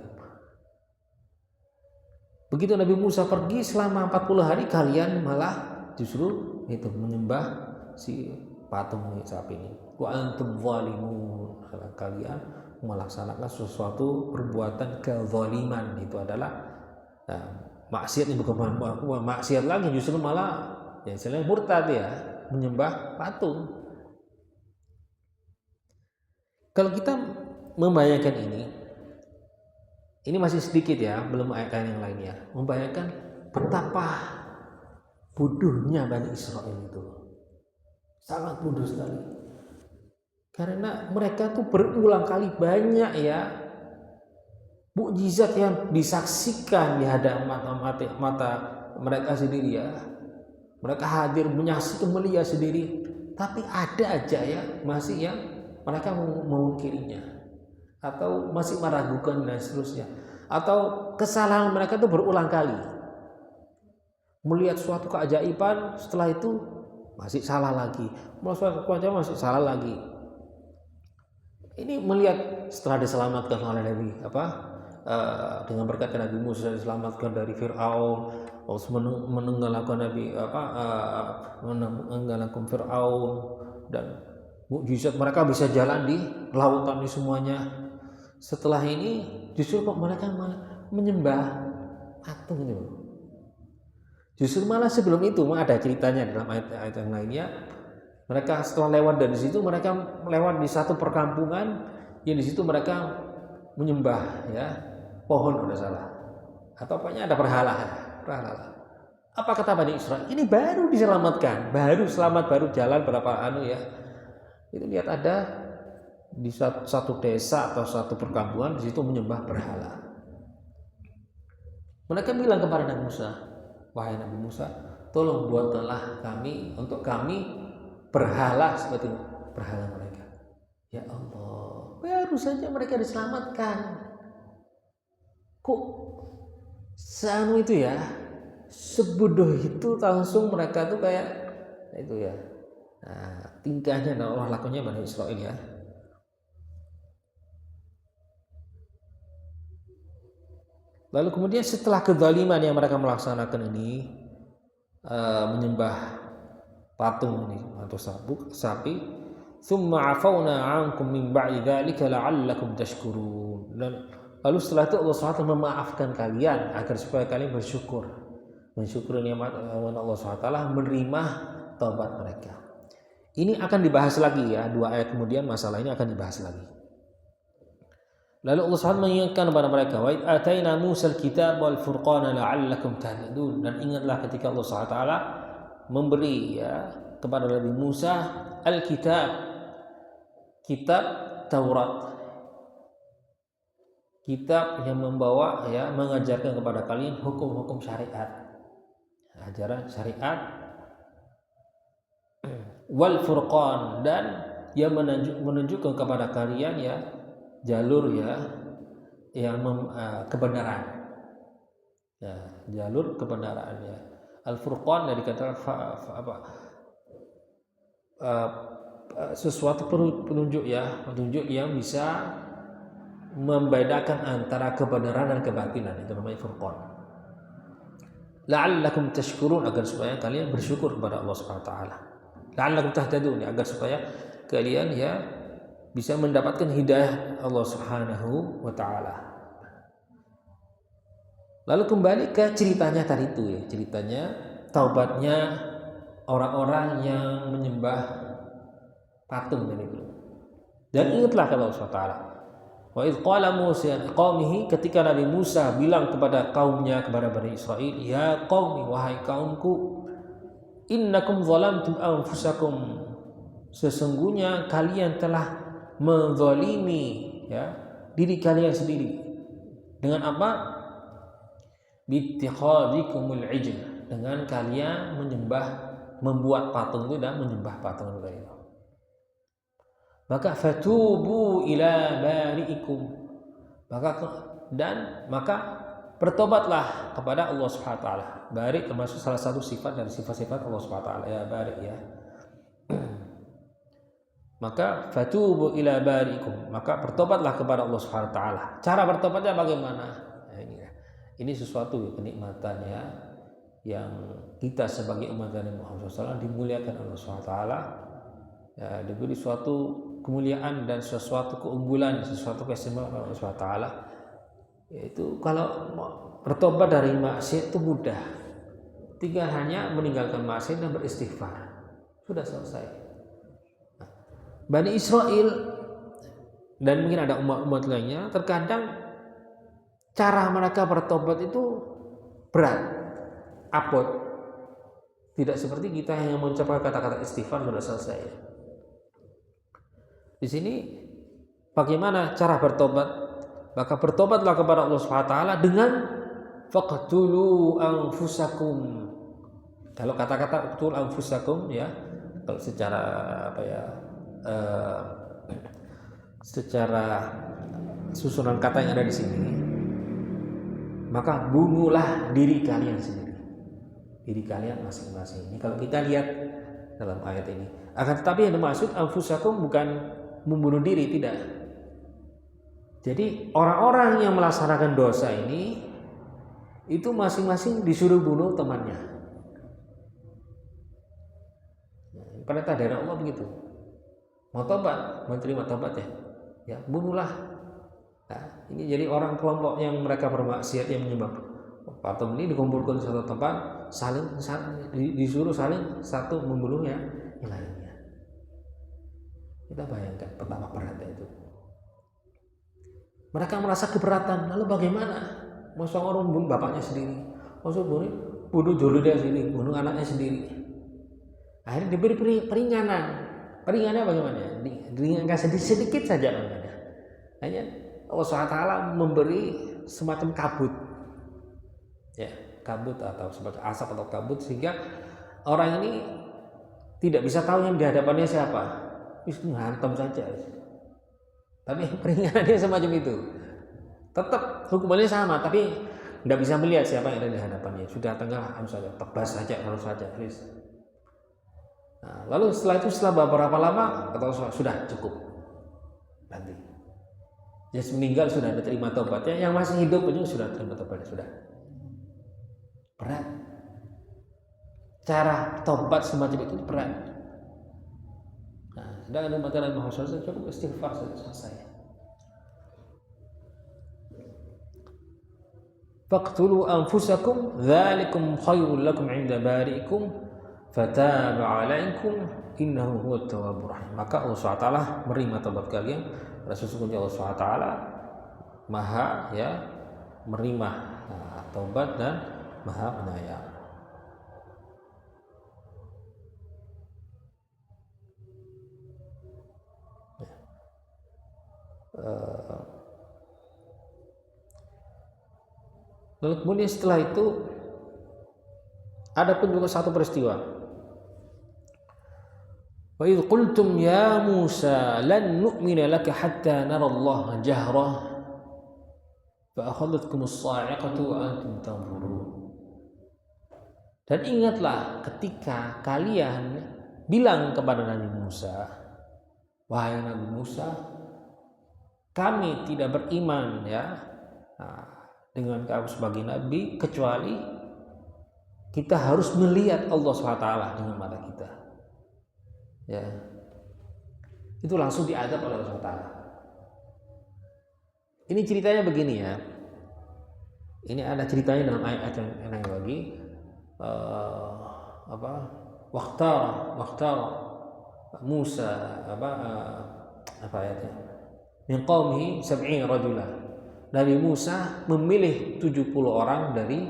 Begitu Nabi Musa pergi selama 40 hari, kalian malah justru itu menyembah si patung sapi ini. Wa antum zalimun. Kalian melaksanakan sesuatu perbuatan kezaliman, itu adalah maksiat yang bukan maksiat lagi, justru malah yang istilahnya murtad ya, menyembah patung. Kalau kita membayangkan ini masih sedikit ya, belum ayat-ayat yang lainnya, membayangkan betapa bodohnya Bani Israel itu, sangat bodoh sekali. Karena mereka tuh berulang kali banyak ya mukjizat yang disaksikan di hadapan mata mereka sendiri ya. Mereka hadir menyaksikan, melihat sendiri, tapi ada aja ya masih yang mereka mengingkarinya atau masih meragukan dan seterusnya. Atau kesalahan mereka itu berulang kali. melihat suatu keajaiban, setelah itu masih salah lagi, melihat suatu keajaiban masih salah lagi. Ini melihat setelah diselamatkan oleh Nabi dengan berkat Nabi Musa diselamatkan dari Fir'aun, menenggelamkan menenggelamkan Fir'aun, dan mukjizat mereka bisa jalan di lautan di semuanya. Setelah ini justru kok mereka malah menyembah patung itu. Justru malah sebelum itu ada ceritanya dalam ayat-ayat yang lainnya. Mereka setelah lewat dari situ, mereka lewat di satu perkampungan yang di situ mereka menyembah pohon, udah salah, atau pokoknya ada berhala. Apa kata Bani Israil? Ini baru diselamatkan, baru selamat, baru jalan berapa itu lihat ada di satu desa atau satu perkampungan di situ menyembah berhala. Mereka bilang kepada Nabi Musa, wahai Nabi Musa, tolong buatlah untuk kami berhala seperti berhala mereka. Ya Allah, baru saja mereka diselamatkan. Kok seanu itu sebodoh itu langsung mereka tuh kayak itu Nah, tingkahnya dan Allah lakunya Bani Israil Lalu kemudian setelah kezaliman yang mereka melaksanakan ini, menyembah patung ini atau sapi, thumma afawna 'ankum min ba'di dzalika la'allakum tashkurun. Dan lalu setelah itu Allah SWT memaafkan kalian agar supaya kalian mensyukuri nikmat Allah SWT, menerima taubat mereka. Ini akan dibahas lagi 2 ayat kemudian masalah ini akan dibahas lagi. Lalu Allah SWT mengingatkan kepada mereka, wa ataina Musal kitab wal furqana la'allakum tahtadun. Dan ingatlah ketika Allah SWT memberi kepada Nabi Musa Alkitab, kitab Taurat, kitab yang membawa mengajarkan kepada kalian hukum-hukum syariat, ajaran syariat, wal furqan, dan yang menunjukkan kepada kalian jalur kebenaran, jalur kebenaran Al-Furqan dari kata sesuatu petunjuk yang bisa membedakan antara kebenaran dan kebatilan, itu namanya Furqan. La'allakum tashkurun, agar supaya kalian bersyukur kepada Allah Subhanahu wa taala. La'allakum tahtadun, agar supaya kalian bisa mendapatkan hidayah Allah Subhanahu wa taala. Lalu kembali ke ceritanya tadi itu ceritanya taubatnya orang-orang yang menyembah patung tadi itu. Dan ingatlah kata Allah SWT, wa idz qala Musa qaumihi, ketika Nabi Musa bilang kepada kaumnya, kepada Bani Israil, ya qaumi, wahai kaumku, innakum zalamtum anfusakum, sesungguhnya kalian telah menzalimi diri kalian sendiri. Dengan apa? Bittikhadikumul ijl, dengan kalian membuat patung itu dan menyembah patung itu. Maka fatubu ila bari'ikum, maka bertobatlah kepada Allah Subhanahu wa taala. Bari termasuk salah satu sifat dari sifat-sifat Allah Subhanahu wa taala, bari Maka fatubu ila bari'ikum, maka bertobatlah kepada Allah Subhanahu wa taala. Cara bertobatnya bagaimana? Ini sesuatu kenikmatan yang kita sebagai umat Nabi Muhammad SAW dimuliakan Allah SWT, diberi suatu kemuliaan dan sesuatu keunggulan, sesuatu keistimewaan Allah SWT. Yaitu kalau bertobat dari maksiat itu mudah, tinggal hanya meninggalkan maksiat dan beristighfar, sudah selesai. Bani Israil dan mungkin ada umat-umat lainnya, terkadang cara mereka bertobat itu berat, abot. Tidak seperti kita yang mengucapkan kata-kata istighfar sudah selesai. Di sini bagaimana cara bertobat? Maka bertobatlah kepada Allah Subhanahu wa taala dengan faqtulu anfusakum. Kalau kata-kata uqtul anfusakum kalau secara secara susunan kata yang ada di sini, maka bunuhlah diri kalian sendiri. diri kalian masing-masing. Ini kalau kita lihat dalam ayat ini. Akan tetapi yang dimaksud anfusakum bukan membunuh diri, tidak. Jadi orang-orang yang melaksanakan dosa ini itu masing-masing disuruh bunuh temannya. Perintah dari Allah begitu. Mau tobat, menerima tobat ya bunuhlah. Nah, ini jadi orang kelompok yang mereka bermaksiat yang menyembah patung ini dikumpulkan di satu tempat, disuruh saling satu membunuh yang lainnya. Kita bayangkan betapa beratnya itu. Mereka merasa keberatan. Lalu bagaimana? Masa orang bunuh bapaknya sendiri, masa bunuh jodohnya sendiri, bunuh anaknya sendiri. Akhirnya diberi peringanan. Peringanannya bagaimana? Diringankan sedikit saja namanya. Hanya Allah SWT memberi semacam kabut, ya kabut atau semacam asap atau kabut, sehingga orang ini tidak bisa tahu yang di hadapannya siapa. Itu hantam saja. Tapi peringanannya semacam itu. Tetap hukumannya sama, tapi tidak bisa melihat siapa yang ada di hadapannya. Sudah tengah harus saja, tebas saja, harus saja. Nah, lalu setelah itu, setelah beberapa lama, atau sudah cukup, nanti yang meninggal sudah diterima tobatnya, yang masih hidup itu sudah terima tobatnya, sudah berat. Cara tobat semacam itu berat. Nah, sudah ada makanan Muhammad cukup istighfar saja selesai. Faqtulu anfusakum dzalikum khairul lakum 'inda bari'ikum fataba 'alaikum innahu huwat tawwabur rahim. Maka Allah SWT menerima tobat kalian. Sesungguhnya Allah SWT Maha menerima tobat dan Maha penyayang. Lalu kemudian setelah itu ada pun juga satu peristiwa. Wa idh qultum ya Musa lan nu'mina laka hatta nara Allah jahra fa akhadhatkum as-sa'iqatu wa antum tanzurun. Dan ingatlah ketika kalian bilang kepada Nabi Musa, wahai Nabi Musa, kami tidak beriman dengan kamu sebagai nabi kecuali kita harus melihat Allah SWT dengan mata kita. Ya, itu langsung diadab oleh Allah SWT. Ini ceritanya begini ya. Ini ada ceritanya dalam ayat yang lain lagi. Waqtar Musa apa ayatnya? Min qaumihi 70 rajulan. Nabi Musa memilih 70 orang dari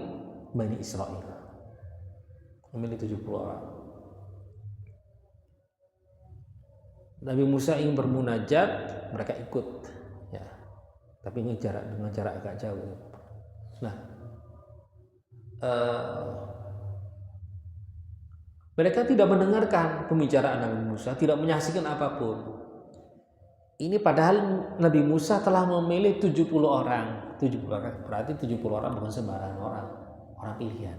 Bani Israel. Memilih 70 orang. Nabi Musa ingin bermunajat, mereka ikut, ya. Tapi ini dengan jarak agak jauh. Nah, mereka tidak mendengarkan pembicaraan Nabi Musa, tidak menyaksikan apapun. Ini padahal Nabi Musa telah memilih 70 orang. 70 orang berarti 70 orang bukan sembarangan orang pilihan.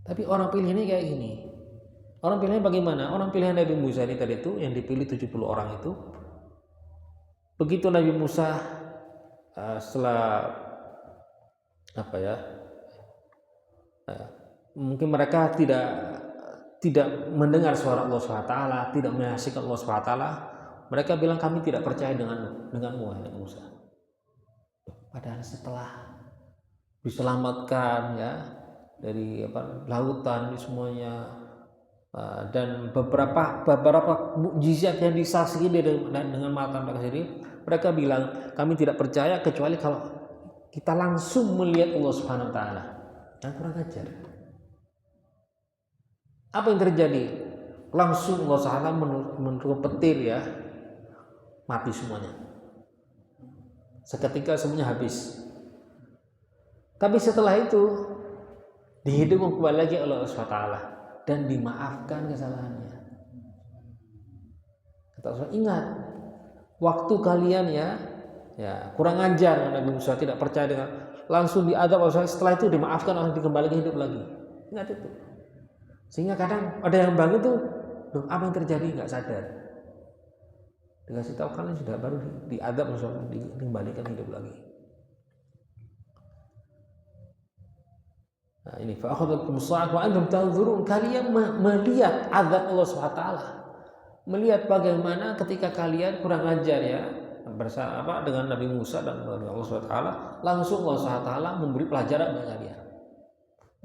Tapi orang pilihannya kayak gini. Orang pilihannya bagaimana? Orang pilihan Nabi Musa ini tadi itu yang dipilih 70 orang itu. Begitu Nabi Musa setelah mungkin mereka tidak mendengar suara Allah SWT, tidak menyaksikan Allah SWT. Mereka bilang kami tidak percaya denganmu wahai Musa. Padahal setelah diselamatkan ya dari lautan semuanya dan beberapa mukjizat yang disaksikan dengan mata mereka sendiri, mereka bilang kami tidak percaya kecuali kalau kita langsung melihat Allah Subhanahu wa taala. Nah, kurang ajar. Apa yang terjadi? Langsung Allah SWT menurunkan petir ya. Mati semuanya. Seketika semuanya habis. Tapi setelah itu dihidupkan kembali lagi oleh Allah SWT dan dimaafkan kesalahannya. Kata Allah, ingat waktu kalian ya kurang ajar, Nabi Musa tidak percaya dengan langsung diadab Allah, setelah itu dimaafkan, langsung dikembalikan hidup lagi. Ingat itu. Sehingga kadang ada yang bangun tuh, loh apa yang terjadi, nggak sadar. Dikasih tahu kalian sudah baru diadab, dikembalikan hidup lagi. Nah, ini fa'akhadhatkum as-sa'aqah wa antum tanzurun, kalian melihat azab Allah SWT, melihat bagaimana ketika kalian kurang ajar ya bersama dengan Nabi Musa dan Allah SWT, langsung Allah SWT memberi pelajaran kepada kalian.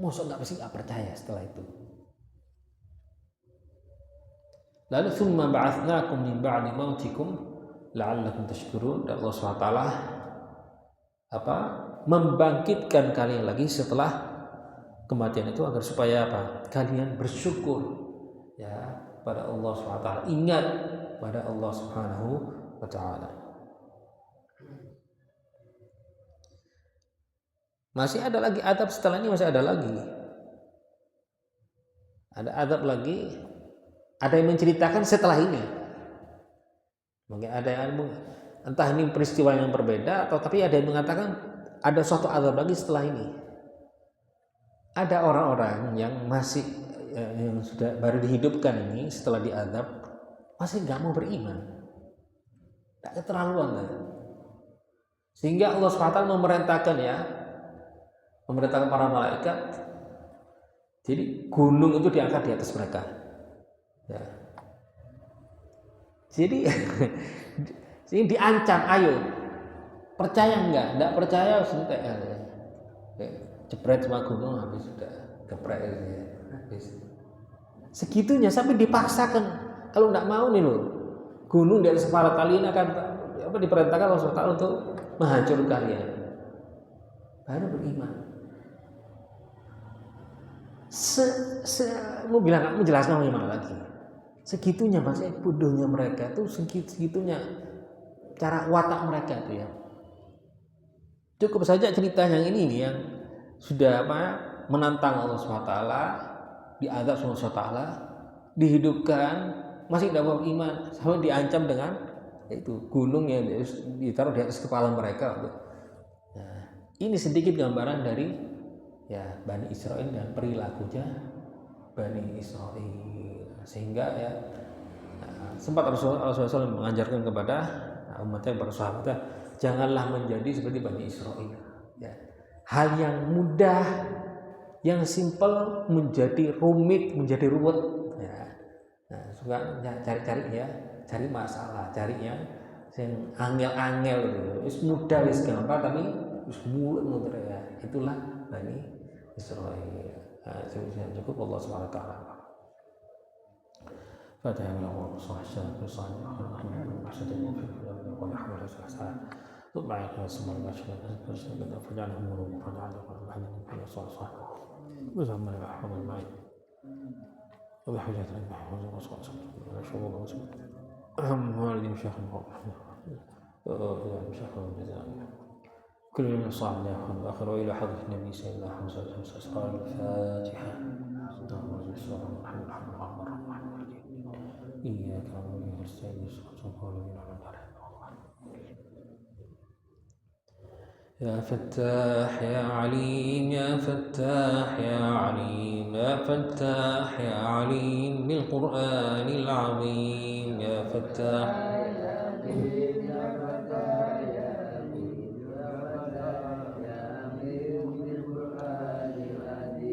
Musa nggak percaya setelah itu. Lalu tsumma ba'atsnakum min ba'di mautikum la'allakum tashkurun, dan Allah SWT membangkitkan kalian lagi setelah kematian itu agar supaya kalian bersyukur ya pada Allah SWT, ingat pada Allah Subhanahu wa taala. Masih ada lagi adab setelah ini, masih ada lagi. Ada adab lagi, ada yang menceritakan setelah ini. Mungkin ada yang entah ini peristiwa yang berbeda atau tapi ada yang mengatakan ada suatu adab lagi setelah ini. Ada orang-orang yang masih yang sudah baru dihidupkan ini setelah diazab masih nggak mau beriman, nggak keterlaluan kan? Sehingga Allah SWT memerintahkan para malaikat, jadi gunung itu diangkat di atas mereka. Ya. Jadi ini diancam, ayo percaya nggak percaya sentek jebret sama gunung, habis sudah geprek habis. Segitunya sampai dipaksakan, kalau nggak mau nih loh, gunung di atas kepala kalian akan diperintahkan Allah SWT untuk menghancurkan kalian, baru beriman. Mau bilang menjelaskan bagaimana lagi? Segitunya maksudnya bodohnya mereka tuh, segitunya cara watak mereka itu ya. Cukup saja cerita yang ini nih yang sudah menantang Allah SWT, diazab sama Allah SWT, dihidupkan, masih tidak mau iman, sampai diancam dengan itu gunung yang ditaruh di atas kepala mereka. Nah, ini sedikit gambaran dari ya Bani Israel dan perilakunya Bani Israel, sehingga ya sempat Rasulullah SAW mengajarkan kepada umatnya, para sahabatnya, janganlah menjadi seperti Bani Israel. Ya. Hal yang mudah, yang simpel menjadi rumit, menjadi ruwet. Ya. Nah, suka cari-cari ya, cari masalah, cari yang angel-angel gitu. Wis mudah, wis gampang, tapi wis mulut ya. Itulah Bani Israel. Nah, cukup Allah SWT. Fatihah wa وبعد اسم المشهد فجعلهم ملوك فجعلهم محمد كل صالح وزمن الأحمد المعين وبحجة المحفوظ وصوص وشغل وصوص والدين شيخ شيخ الجزاء كل من صاحب الآخر وإلى حضرة النبي صلى الله عليه وسلم قال الفاتحة الحمد لله إياك نعبد وإياك نستعين يا فتاح يا عليم يا فتاح يا عليم يا فتاح يا عليم بالقرآن العظيم يا فتاح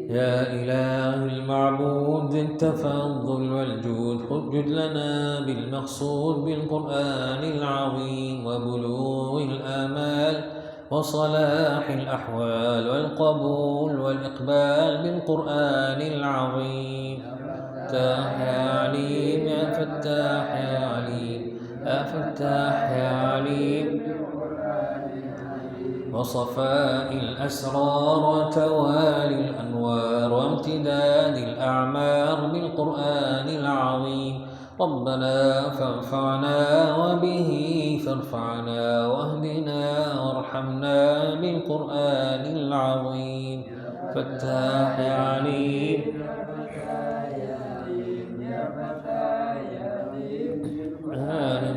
يا إله المعبود ذي التفضل والجود خجد لنا بالمقصود بالقرآن العظيم وبلوغ الآمال وصلاح الأحوال والقبول والإقبال بالقرآن العظيم فتاح يا عليم يا فتاح يا عليم يا فتاح يا عليم وصفاء الأسرار وتوالي الأنوار وامتداد الأعمار بالقرآن العظيم ربنا فانفعنا وبه فارفعنا واهدنا وارحمنا بالقرآن العظيم فتاح يا عليم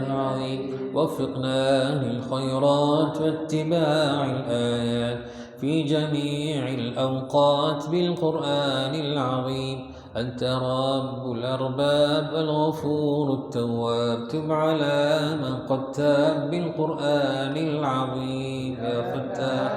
العظيم وفقنا للخيرات واتباع الآيات في جميع الأوقات بالقرآن العظيم. أنت رب الأرباب الغفور التواب، تب على من قد تاب بالقرآن العظيم. يا فتاح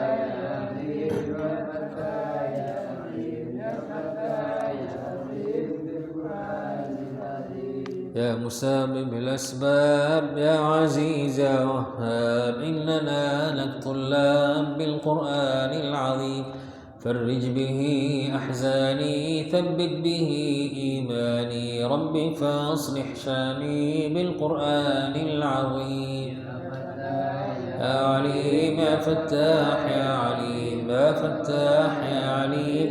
يا مسبب الأسباب، يا عزيز يا وهاب، إننا لك طلاب بالقرآن العظيم. فرج به أحزاني، ثبت به إيماني، ربي فاصلح شاني بالقرآن العظيم. يا عليم يا فتاح يا عليم يا فتاح يا عليم،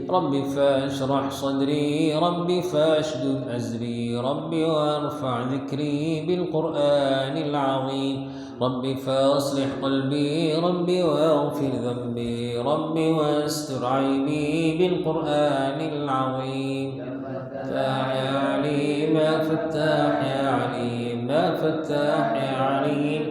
ربي فاشرح صدري، ربي فاشدد أزري، ربي وارفع ذكري بالقرآن العظيم. ربي فاصلح قلبي، ربي واغفر ذنبي، ربي واستر عيبي بالقرآن العظيم. فتاح يا عليم يا فتاح يا عليم يا فتاح يا عليم،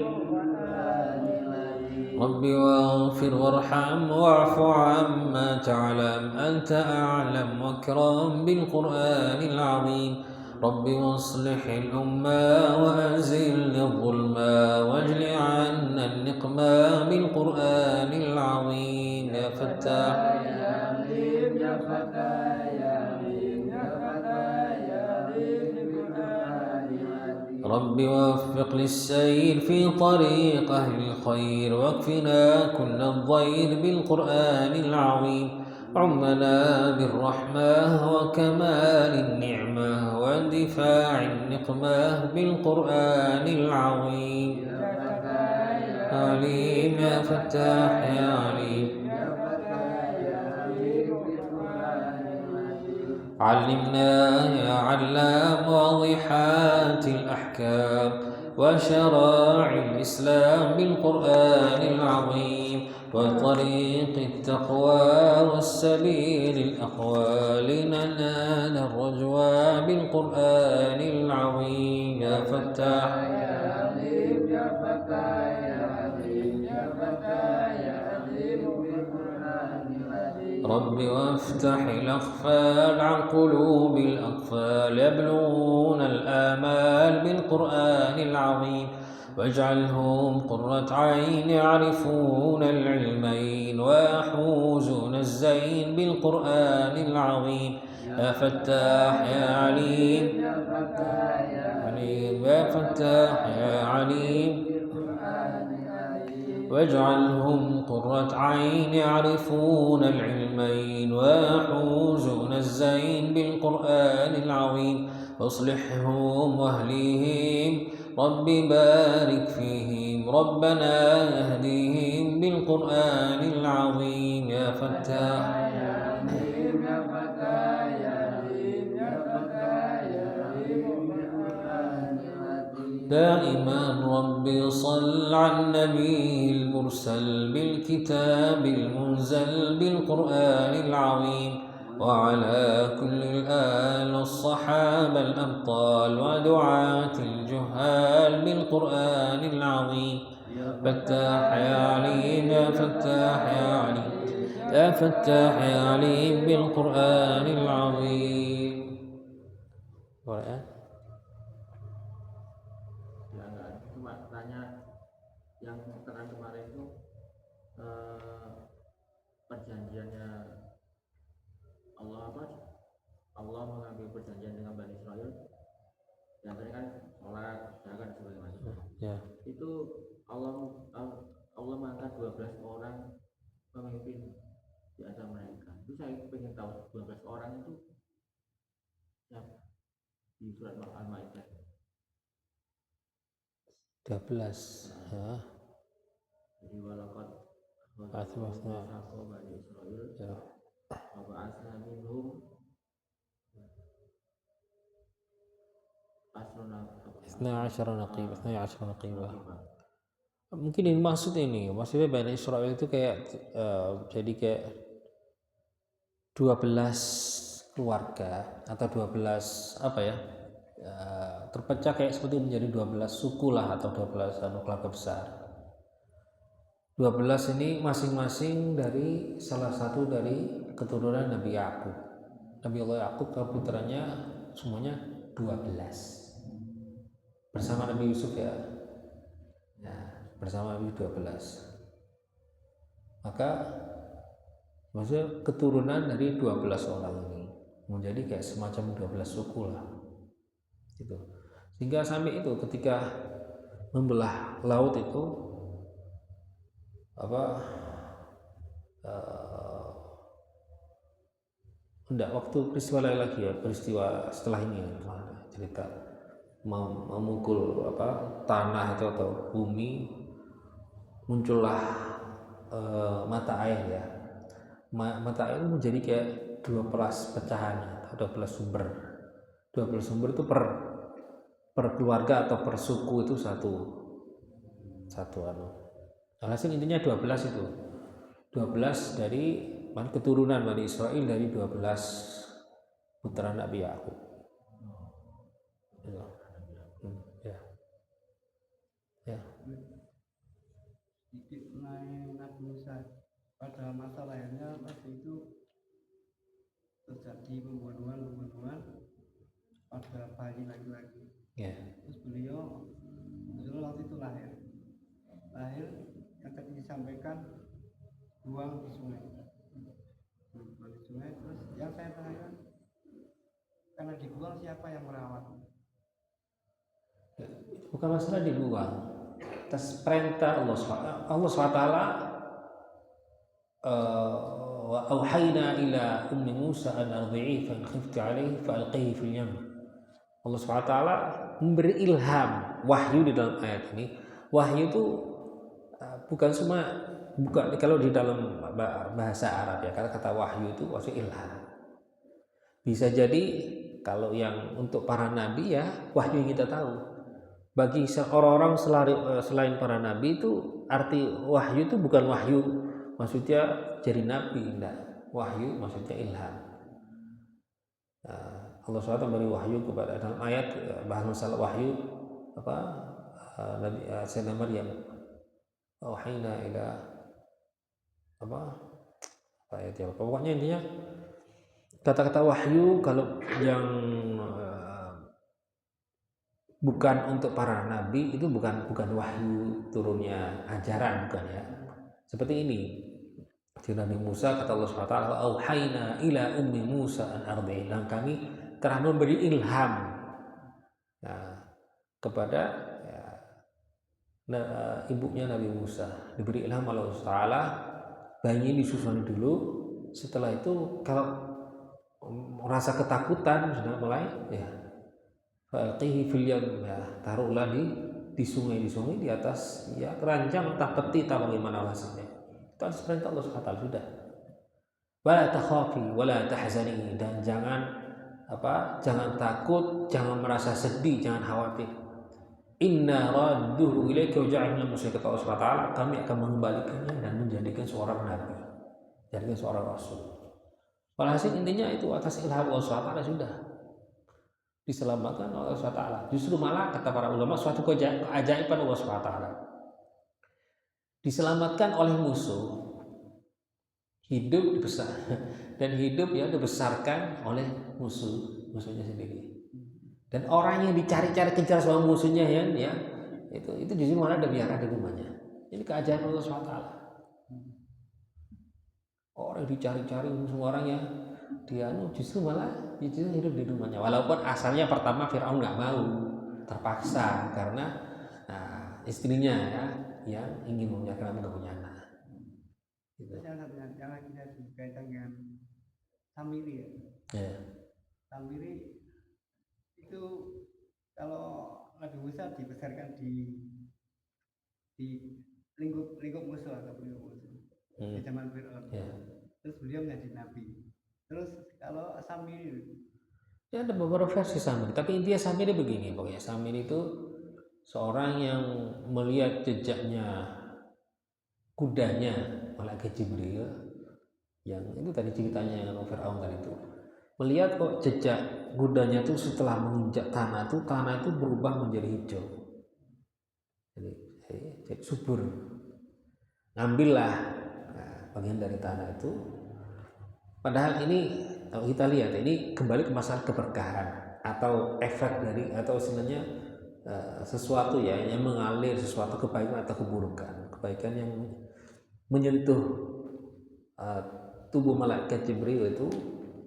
ربي واغفر وارحم واعف عما تعلم، أنت أعلم واكرم بالقرآن العظيم. ربي واصلح الأمة وأزل الظلما، واجل عنا النقما بالقرآن العظيم. يا فتاح يا عليم يا فتاح يا عليم يا فتاح يا عليم بالقرآن العظيم. ربي وفق للسير في طريق أهل الخير، واكفنا كل الضير بالقرآن العظيم. عمنا بالرحمة وكمال النعمة، واندفاع النقمة بالقرآن العظيم. يا فتاح يا عليم يا فتاح يا عليم يا فتاح يا عليم بالقرآن العظيم. علمنا يا علام واضحات الأحكام وشرائع الإسلام بالقرآن العظيم، وطريق التقوى والسبيل الأقوى، لننال الرجوى بالقرآن العظيم. يا فتاح يا عليم يا فتاح يا عليم يا فتاح يا عليم بالقرآن العظيم. رب وافتح الأقفال عن قلوب الأطفال، يبلغون الآمال بالقرآن العظيم. واجعلهم قرة عين يعرفون العلمين، ويحوزون الزين بالقرآن العظيم. يا فتاح يا عليم يا فتاح يا عليم يا فتاح يا عليم، واجعلهم قرة عين يعرفون العلمين، ويحوزون الزين بالقرآن العظيم. واصلحهم واهليهم، رب بارك فيهم، ربنا يهديهم بالقرآن العظيم. يا فتاح يا عليم يا فتاح يا عليم يا فتاح يا عليم بالقرآن العظيم. دائما ربي صل على النبي المرسل بالكتاب المنزل بالقرآن العظيم، وعلى كل الآل والصحابة الأبطال ودعاة الجهال بالقرآن العظيم. فتاح يا عليم يا فتاح يا عليم يا فتاح يا عليم بالقرآن العظيم. Cuma tanya yang kemarin itu perjanjiannya Allah mengambil perjanjian dengan Bani Israel, yang tadi kan sholat, zakat, sebagainya. Ya. Itu Allah mengangkat 12 orang pemimpin di antara mereka. Itu saya ingin tahu 12 orang itu siapa di surat Al-Maidah. 12 ya. Jadi walaqad Asma'na Bani Israel ya. wa ba'atsna minhum Isna 12 naqibah. Mungkin ini maksudnya Bani Israel itu kayak jadi kayak 12 keluarga atau 12 apa ya, terpecah kayak seperti menjadi 12 suku lah, atau 12 keluarga besar. 12 ini masing-masing dari salah satu dari keturunan Nabi Yakub. Nabi Allah Yakub putranya semuanya 12 bersama Nabi Yusuf ya. Bersama Nabi 12. Maka maksudnya keturunan dari 12 orang ini menjadi kayak semacam 12 suku lah gitu. Sehingga sampai itu ketika membelah laut itu waktu peristiwa lain lagi ya, peristiwa setelah ini cerita memukul tanah itu atau bumi, muncullah mata air ya. Mata air menjadi kayak 12 pecahan atau 12 sumber. 12 sumber itu per keluarga atau per suku itu satu Alhasil intinya 12 itu. 12 dari keturunan Bani Israel dari 12 putra Nabi Yakub. Ya. Sedikit mengenai Nabi Musa. Pada masa lahirnya waktu itu terjadi pembunuhan pada bayi laki-laki. Terus beliau waktu itu lahir yang tadi disampaikan buang di sungai. Terus yang saya tanyakan, karena dibuang siapa yang merawat? Bukan masalah dibuang, atas perintah Allah SWT. Wa auhayna ila ummi Musa an ardi'i fa in khifti 'alaihi fa alqihi fil yam. Allah SWT memberi ilham, wahyu di dalam ayat ini. Wahyu itu bukan kalau di dalam bahasa Arab ya, karena kata wahyu itu maksudnya ilham. Bisa jadi kalau yang untuk para nabi ya wahyu yang kita tahu. Bagi orang-orang selain para nabi itu arti wahyu itu bukan wahyu maksudnya jadi nabi, enggak. Wahyu maksudnya ilham. Allah SWT beri wahyu kepada dalam ayat bahas masalah wahyu Nabi Sayyidina Maryam. Auhayna ila ayat ya. Pokoknya intinya kata-kata wahyu kalau yang bukan untuk para nabi itu bukan wahyu turunnya ajaran, bukan ya. Seperti ini di Nabi Musa kata Allah SWT, auhayna ila ummi Musa an ardi'i, dan kami telah memberi ilham kepada ibunya Nabi Musa, diberi ilham oleh Allah Ta'ala, bayinya disusui dulu. Setelah itu kalau merasa ketakutan sudah mulai ya falqihi fil yam, taruhlah di sungai di atas ya keranjang entah peti atau bagaimana alasannya. Itu harus perintah Allah SWT sudah. Wala takhafi wala tahzani, dan jangan takut, jangan merasa sedih, jangan khawatir. Inna radduhu ilaika wa ja'alna musyrika, kata Allah SWT, kami akan mengembalikannya dan menjadikan seorang nabi, jadikan seorang rasul. Walhasil intinya itu atas ilham Allah SWT sudah diselamatkan oleh Allah SWT. Justru malah kata para ulama suatu keajaiban Allah SWT. Diselamatkan oleh musuh, hidup dibesar dan hidup ya dibesarkan oleh musuhnya sendiri. Dan orang yang dicari-cari kejar sama musuhnya ya itu justru malah ada biara di rumahnya. Ini keajaiban Allah SWT. Orang dicari-cari semua orang ya dia justru malah hidup di rumahnya. Walaupun asalnya pertama Firaun nggak mau, terpaksa karena istrinya ya yang ingin menyatakan nggak punya anak. Gitu. Yang lagi dikaitan dengan Samiri ya. Yeah. Samiri itu kalau Nabi Musa dibesarkan di lingkup musuh atau lingkup musuh di zaman Firaun. Yeah. Terus beliau menjadi nabi. Terus kalau Samiri ya ada beberapa versi Samiri, tapi intinya Samiri begini pokoknya. Samiri itu seorang yang melihat jejaknya kudanya malaikat Jibril, yang itu tadi ceritanya yang Firaun tadi itu, melihat kok jejak kudanya itu setelah menginjak tanah itu berubah menjadi hijau, jadi subur. ngambillah bagian dari tanah itu. Padahal ini kalau kita lihat ini kembali ke masalah keberkahan atau efek dari atau istilahnya sesuatu ya yang mengalir sesuatu kebaikan atau kebaikan yang menyentuh tubuh malaikat Jibril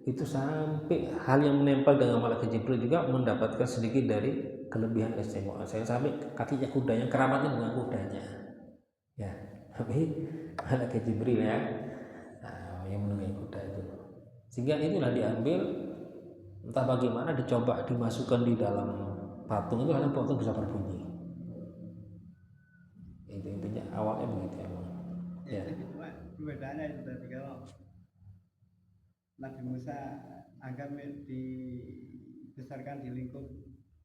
itu sampai hal yang menempel dengan malaikat Jibril juga mendapatkan sedikit dari kelebihan istimewa. Saya sampai kakinya kudanya keramatnya dengan kudanya ya, tapi malaikat Jibril ya yang menunggangi kuda itu, sehingga itulah diambil entah bagaimana dicoba dimasukkan di dalam patung itu, karena patung bisa berbunyi. Itu intinya awalnya begitu emang ya. Perbedaannya itu tadi, kalau Nabi Musa agak dibesarkan di lingkup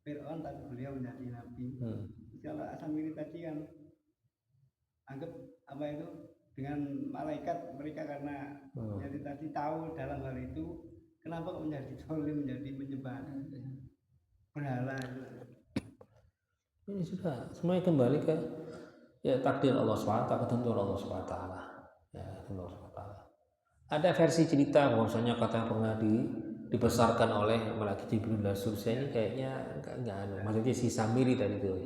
Fir'aun tapi beliau menjadi nabi. Kalau Asamiri tadi kan anggap apa itu dengan malaikat mereka, karena jadi tadi tahu dalam hal itu kenapa menjadi zalim, menjadi menyembah berhala. Ini sudah semuanya kembali ke ya takdir Allah SWT, ketentuan Allah SWT ya, Allah SWT. Ada versi cerita bahwasanya kata pernah dibesarkan oleh malaikat Jibril dan seterusnya, ini kayaknya enggak maksudnya si Samiri tadi itu ya.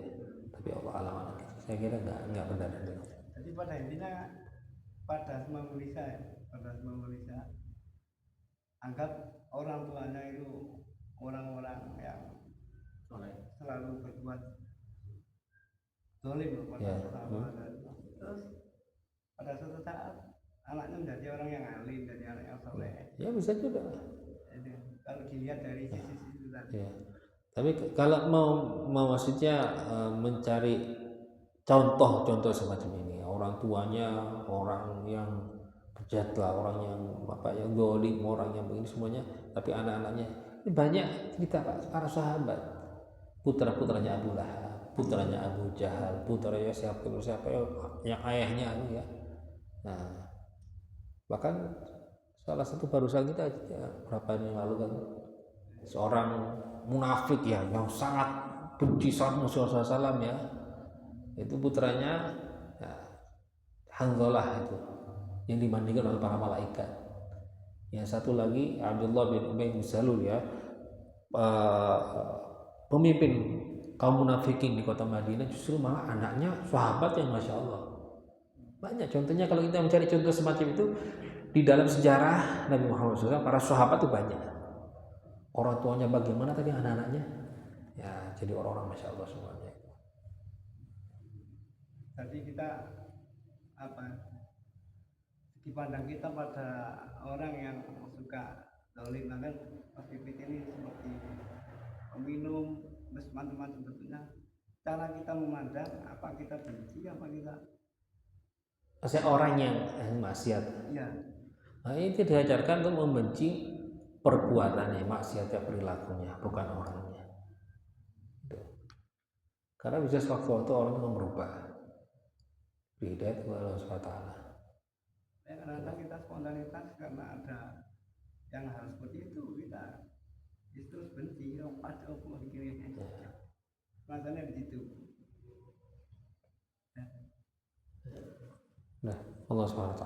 Tapi Allah alam saya kira enggak benar itu. Jadi pada intinya pada semua manusia anggap orang tuanya itu orang-orang yang selalu berbuat zalim pada terus pada suatu saat anaknya menjadi orang yang alim, menjadi anak yang soleh. Ya bisa juga. Jadi, kalau dilihat dari sisi itu tadi. Ya. Tapi kalau mau maksudnya mencari contoh semacam ini, orang tuanya orang yang bejat lah, orang yang yang dolim, orang yang begini semuanya, tapi anak-anaknya ini banyak cerita para sahabat, putra-putranya Abu Lahab, putranya Abu Jahal, putranya siapa yang ayahnya ya. Nah, bahkan salah satu barusan kita berapa hari yang lalu kan seorang munafik ya yang sangat benci sama Rasulullah SAW ya, itu putranya ya, Hanzalah itu yang dimandikan oleh para malaikat. Yang satu lagi Abdullah bin Ubay bin Salul ya, pemimpin kaum munafikin di kota Madinah, justru malah anaknya sahabat yang Masya Allah. Banyak contohnya kalau kita mencari contoh semacam itu di dalam sejarah Nabi Muhammad SAW, para sahabat itu banyak. Orang tuanya bagaimana tadi, anak-anaknya ya jadi orang-orang Masya Allah semuanya. Tadi kita dipandang kita pada orang yang suka zalim, kan pasti ini seperti peminum, teman-teman sebetulnya cara kita memandang apa kita benci, apa kita orang yang maksiat. Ya. Nah, itu diajarkan untuk membenci perbuatannya, maksiatnya, perilakunya, bukan orangnya. Karena bisa sewaktu-waktu orang itu berubah. Beda kepada Allah SWT. Ya, kadang-kadang kita spontanitas karena ada yang hal seperti itu, kita justru benci, pada Allah dikirinya. Rasanya di situ. Nah, Allah SWT